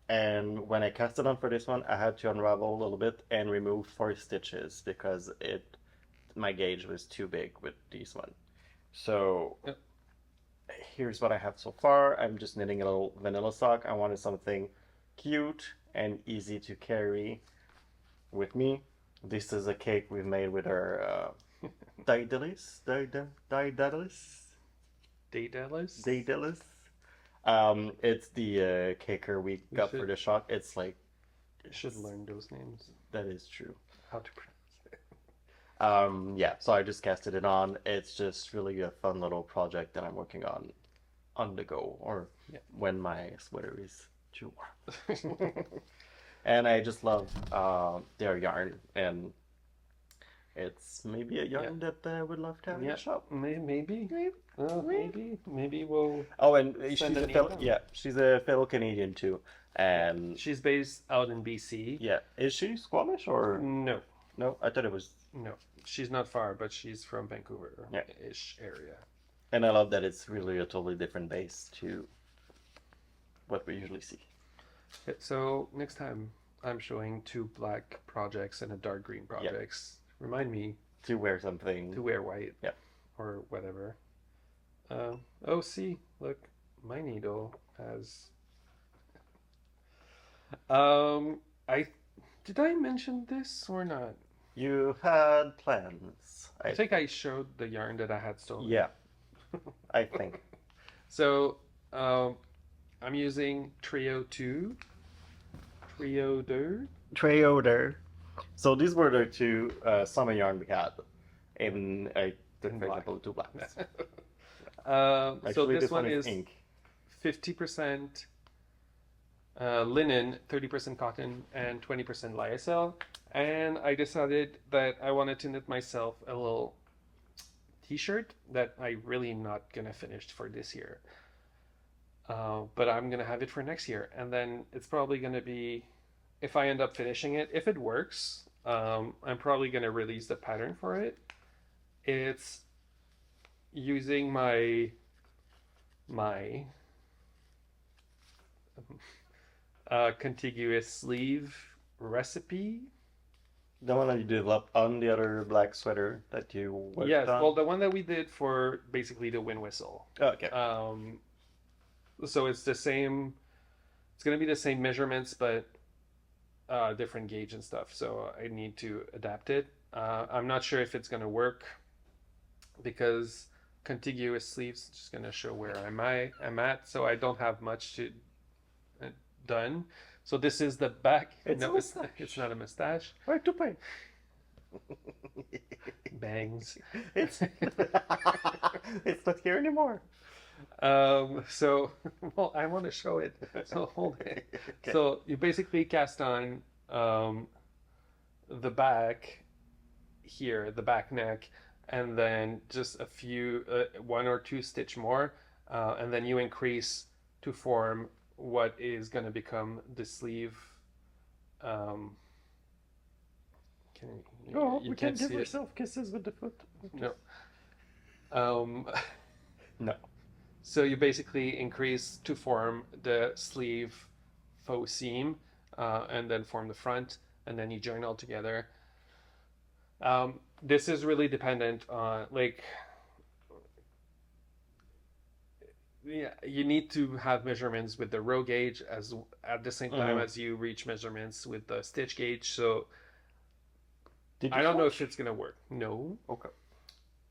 and when I cast it on for this one, I had to unravel a little bit and remove 4 stitches because my gauge was too big with these one. So here's what I have so far. I'm just knitting a little vanilla sock. I wanted something cute and easy to carry with me. This is a cake we've made with our Daedalus. It's the caker we got for the shop. It's like You should learn those names. that is true. How to pronounce it. Yeah, so I just casted it on. It's just really a fun little project that I'm working on the go, or when my sweater is too warm. And I just love their yarn, and it's maybe a yarn that I would love to have in the shop. Maybe we'll. Oh, and she's a fellow Canadian too, and she's based out in BC. Yeah, is she Squamish or no? No, I thought it was. No, she's not far, but she's from Vancouver-ish area. And I love that it's really a totally different base to what we usually see. So next time I'm showing 2 black projects and a dark green projects. Remind me to wear something. To wear white. Yeah. Or whatever. See, look, my needle has. Did I mention this or not? You had plans. I think I showed the yarn that I had stolen. Yeah. I think. So, I'm using Trio 2. So these were the 2 summer yarn we had. And I took, for example, 2 blacks. Actually, so this one is ink. 50% linen, 30% cotton, and 20% lyocell. And I decided that I wanted to knit myself a little t-shirt that I'm really not gonna finish for this year. But I'm gonna have it for next year, and then it's probably gonna be, if I end up finishing it, if it works, I'm probably gonna release the pattern for it. It's using my contiguous sleeve recipe. The one that you developed on the other black sweater that you worked on? Well, the one that we did for basically the wind whistle. Oh, okay. So it's the same. It's gonna be the same measurements, but different gauge and stuff. So I need to adapt it. I'm not sure if it's gonna work because contiguous sleeves just gonna show where I'm at. So I don't have much to done. So this is the back. It's not a mustache. Or toupee. Bangs. It's not here anymore. So, well, I want to show it. So hold it. Okay. So you basically cast on the back here, the back neck, and then just a few, 1 or 2 stitch more, and then you increase to form what is going to become the sleeve. You can't give yourself kisses with the foot. No. No. So you basically increase to form the sleeve faux seam, and then form the front, and then you join all together. This is really dependent on like, yeah, you need to have measurements with the row gauge as at the same time as you reach measurements with the stitch gauge. So I don't know if it's gonna work. No. Okay.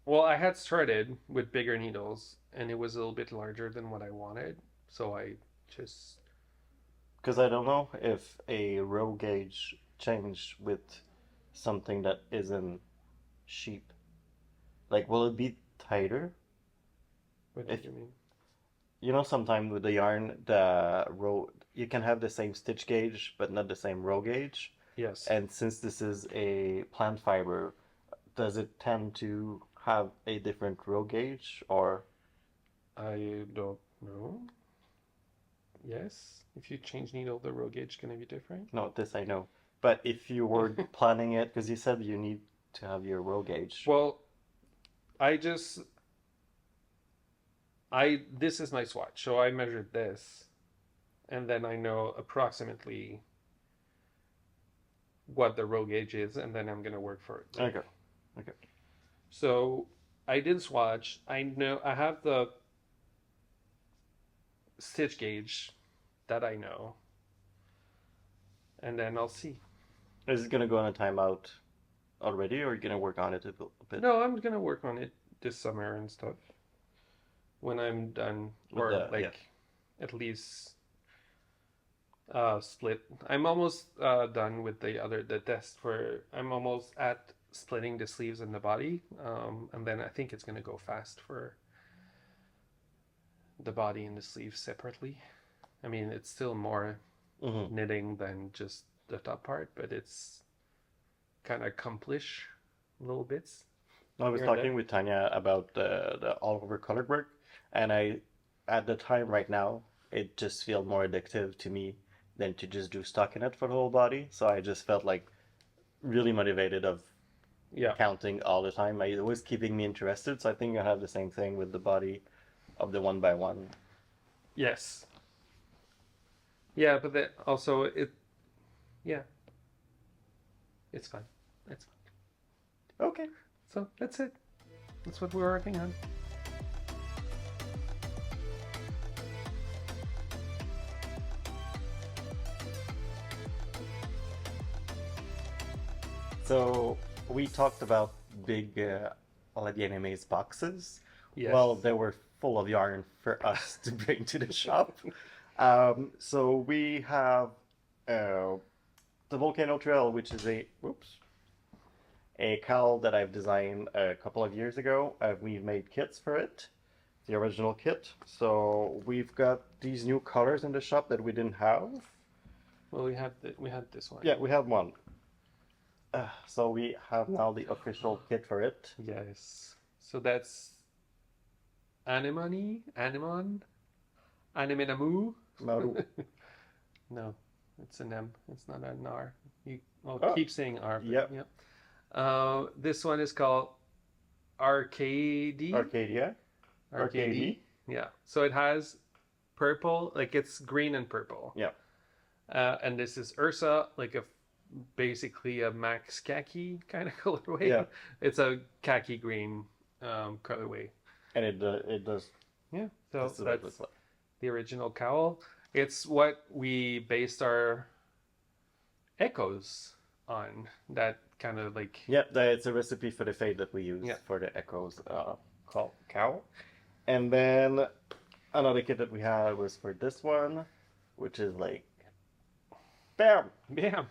Well, I had started with bigger needles, and it was a little bit larger than what I wanted, so I just. Because I don't know if a row gauge changed with something that isn't sheep. Like, will it be tighter? What do you mean? You know, sometimes with the yarn, the row, you can have the same stitch gauge, but not the same row gauge. Yes. And since this is a plant fiber, does it tend to have a different row gauge, or? I don't know. Yes, if you change needle, the row gauge gonna be different. No, this I know. But if you were planning it, because you said you need to have your row gauge. Well, this is my swatch, so I measured this, and then I know approximately what the row gauge is, and then I'm gonna work for it. Okay. Okay. So I did swatch. I know I have the stitch gauge that I know, and then I'll see. Is it gonna go on a timeout already, or are you gonna work on it a bit? No, I'm gonna work on it this summer and stuff. When I'm done, or at least split. I'm almost done with the test for. I'm almost at splitting the sleeves and the body, and then I think it's gonna go fast for the body and the sleeves separately. I mean, it's still more knitting than just the top part, but it's kind of accomplish little bits. I was talking with Tanya about the all over colored work, and at the time right now, it just feels more addictive to me than to just do stockinette for the whole body. So I just felt like really motivated of counting all the time. It was keeping me interested. So I think I have the same thing with the body of the 1x1. Yes. Yeah, but that also it's fun. It's fun. Okay. So that's it. That's what we're working on. So we talked about big La Bien-Aimé's boxes. Yes. Well, they were full of yarn for us to bring to the shop. So we have the Volcano Trail, which is a cowl that I've designed a couple of years ago. We've made kits for it, the original kit. So we've got these new colors in the shop that we didn't have. Well, we had this one. Yeah, we have one. So we have now the official kit for it. Yes. So that's Anemone? Anemenamu? Maru. No, it's an M. It's not an R. Oh. Keep saying R. Yep. Yeah. This one is called Arcadia. Arcady. Yeah. So it has purple, like it's green and purple. Yeah. And this is Ursa, like basically a Max khaki kind of colorway. Yeah. It's a khaki green colorway. And it does. Yeah. So that's like. The original cowl. It's what we based our echoes on. That kind of like. Yeah, it's a recipe for the fade that we use for the echoes called cowl. And then another kit that we had was for this one, which is like, bam, bam.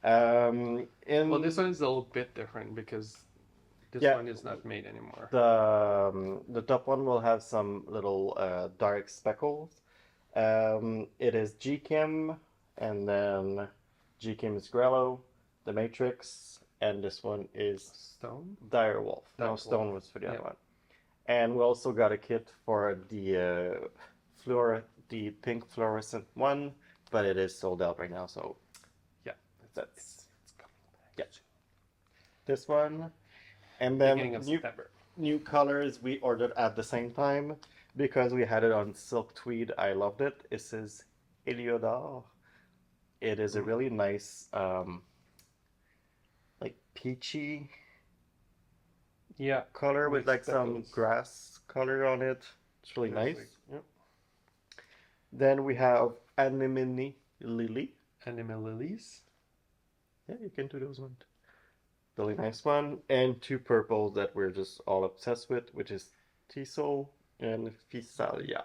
Well, this one is a little bit different because this one is not made anymore. The top one will have some little dark speckles. It is GKim, and then GKim is Grello, the Matrix, and this one is Stone? Direwolf. No, Stone was for the other one. And we also got a kit for the pink fluorescent one, but it is sold out right now, so that's coming back. Yeah. This one, and then Beginning of September. New colors we ordered at the same time. because we had it on silk tweed. I loved it. It says Heliodor. It is a really nice, like peachy Yeah. color with like some speckles. grass color on it. It's really There's, nice. like, Yep. Then we have Anemone Lily. animal lilies. Yeah, you can do those ones. Really nice one. And two purples that we're just all obsessed with, which is Tisol and Physalia.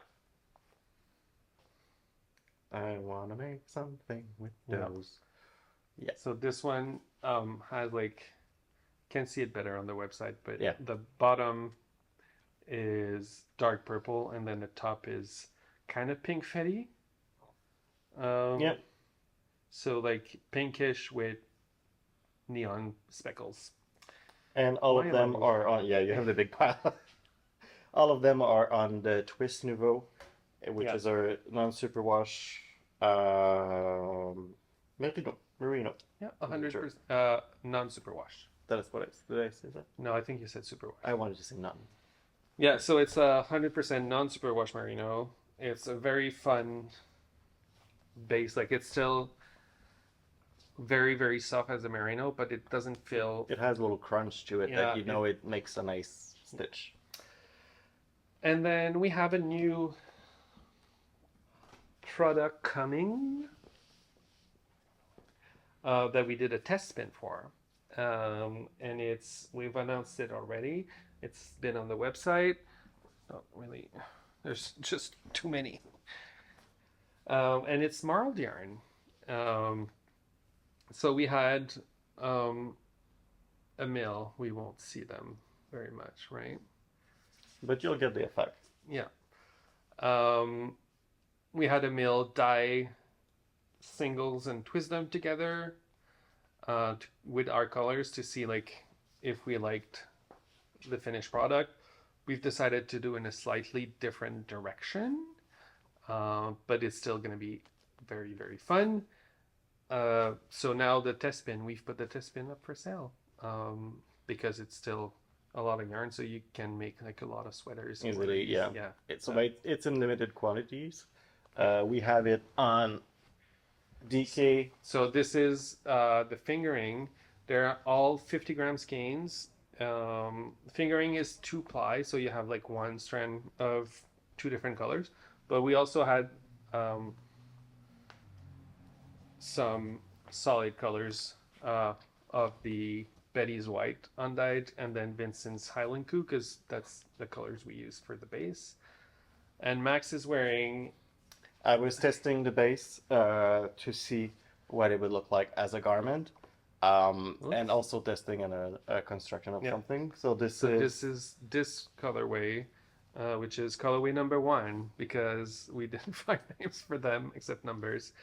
I want to make something with Yeah. those. Yeah. So this one has like, can't see it better on the website, but Yeah. the bottom is dark purple, and then the top is kind of pink fetty. Yeah. So like pinkish with neon speckles. And all Why of am I them are on, yeah, you have the big pile. All of them are on the Twist Nouveau, which Yeah. is our non-superwash merino. Yeah, Sure. 100% non-superwash. That is what I did. I say that? No, I think you said superwash. I wanted to say none. Yeah, so it's a 100% non-superwash merino. It's a very fun base. Like it's still very, very soft as a merino, but it doesn't feel. It has a little crunch to it Yeah, that you know it makes a nice stitch. And then we have a new product coming that we did a test spin for. And we've announced it already. It's been on the website. Not really, there's just too many. And it's marled yarn. So we had a mill. We won't see them very much, right? But you'll get the effect. Yeah. We had a mill dye singles and twist them together with our colors to see like if we liked the finished product. We've decided to do in a slightly different direction, but it's still going to be very, very fun. So now the test spin, we've put the test spin up for sale because it's still a lot of yarn, so you can make like a lot of sweaters Easily, yeah. Yeah. It's in limited quantities. We have it on DK. So this is the fingering. They're all 50 gram skeins. Fingering is 2-ply, so you have like one strand of 2 different colors. But we also had some solid colors of the Betty's White undyed, and then Vincent's Highland Coo, because that's the colors we use for the base. And Max is wearing. I was testing the base to see what it would look like as a garment, and also testing in a construction of something. So this is this colorway, which is colorway number 1, because we didn't find names for them except numbers.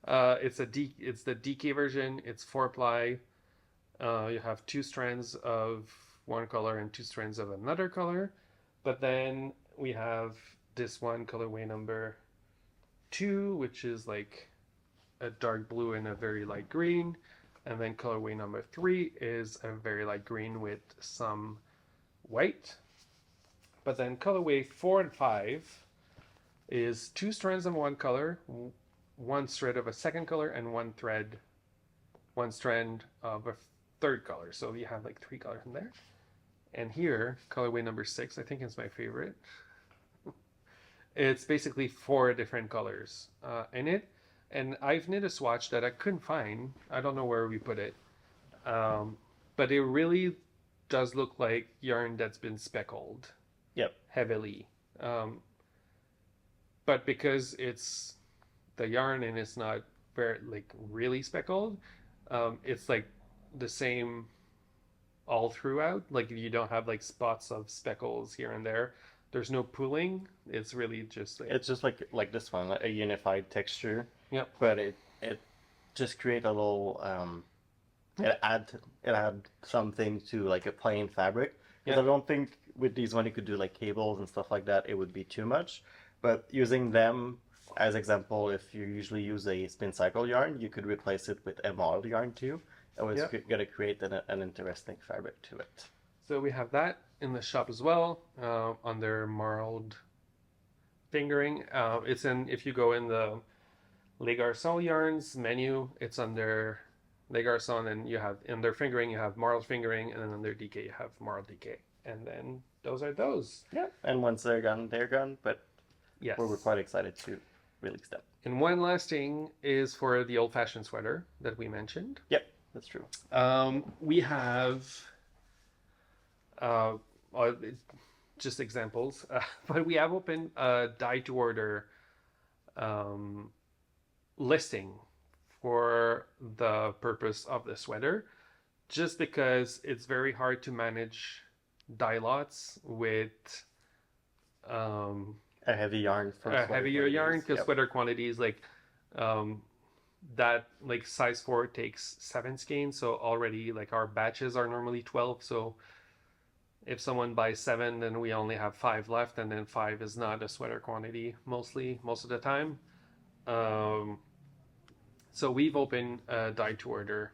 It's the DK version. It's 4-ply. You have 2 strands of one color and 2 strands of another color. But then we have this one, colorway number 2, which is like a dark blue and a very light green. And then colorway number 3 is a very light green with some white. But then colorway 4 and 5 is 2 strands of one color, 1 thread of a second color, and 1 strand of a third color. So you have like 3 colors in there. And here, colorway number 6, I think is my favorite. It's basically 4 different colors in it. And I've knit a swatch that I couldn't find. I don't know where we put it. But it really does look like yarn that's been speckled. Yep. Heavily. But because it's the yarn and it's not very like really speckled, it's like the same all throughout. Like you don't have like spots of speckles here and there. There's no pooling. It's really just like it's just like this one, a unified texture. Yep. But it just create a little it add something to like a plain fabric. Because I don't think with these one you could do like cables and stuff like that. It would be too much. But using them as example, if you usually use a spin cycle yarn, you could replace it with a modeled yarn too. It was gonna create an interesting fabric to it. So we have that in the shop as well, under marled fingering. It's in, if you go in the Les Garçons yarns menu, it's under Les Garçons, and you have under fingering you have marl fingering, and then under DK you have marl DK, and then those are those. Yeah, and once they're gone, they're gone. But Yes. we're quite excited to release them. And one last thing is for the old-fashioned sweater that we mentioned. Yep, that's true. We have uh, just examples, but we have opened a dye-to-order listing for the purpose of the sweater, just because it's very hard to manage dye lots with A heavy yarn for a heavier yarn, because Yep. sweater quantities like that, like size 4 takes 7 skeins, so already like our batches are normally 12, so if someone buys 7, then we only have 5 left, and then 5 is not a sweater quantity most of the time. So we've opened a dye to order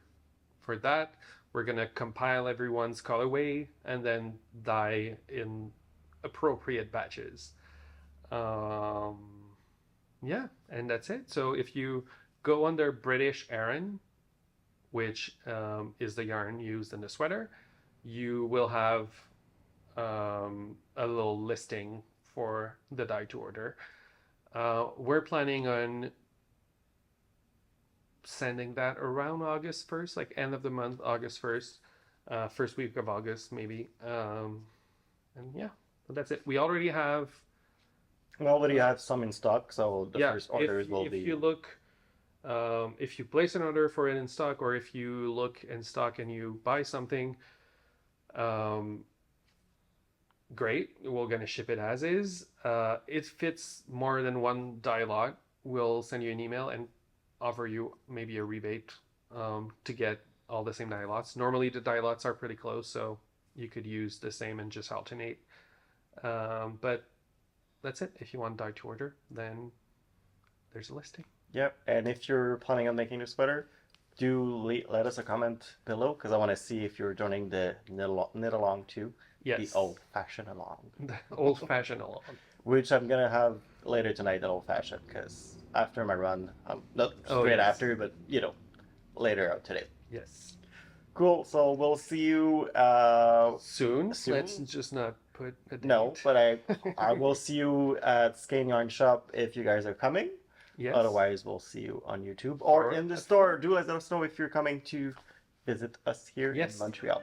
for that. We're gonna compile everyone's colorway and then dye in appropriate batches. Yeah, and that's it. So if you go under British Aran, which is the yarn used in the sweater, you will have a little listing for the dye to order. We're planning on sending that around August 1st, like end of the month, August 1st, first week of August maybe. And yeah, that's it. We already have. We already have some in stock, so the first orders will be. If you look, if you place an order for it in stock, or if you look in stock and you buy something, great. We're gonna ship it as is. It fits more than one dye lot. We'll send you an email and offer you maybe a rebate to get all the same dye lots. Normally the dye lots are pretty close, so you could use the same and just alternate. But that's it. If you want dye to order, then there's a listing. Yep, and if you're planning on making a sweater, do let us a comment below, because I want to see if you're joining the knit along too. Yes. The old-fashioned along. The old-fashioned along. Which I'm going to have later tonight, the old-fashioned, because after my run, not straight after, but, later out today. Yes. Cool, so we'll see you soon. soon. Let's just not put a date. No, but I will see you at Skein Yarn Shop if you guys are coming. Yes. Otherwise, we'll see you on YouTube or in the store. Do let us know if you're coming to visit us here in Montreal.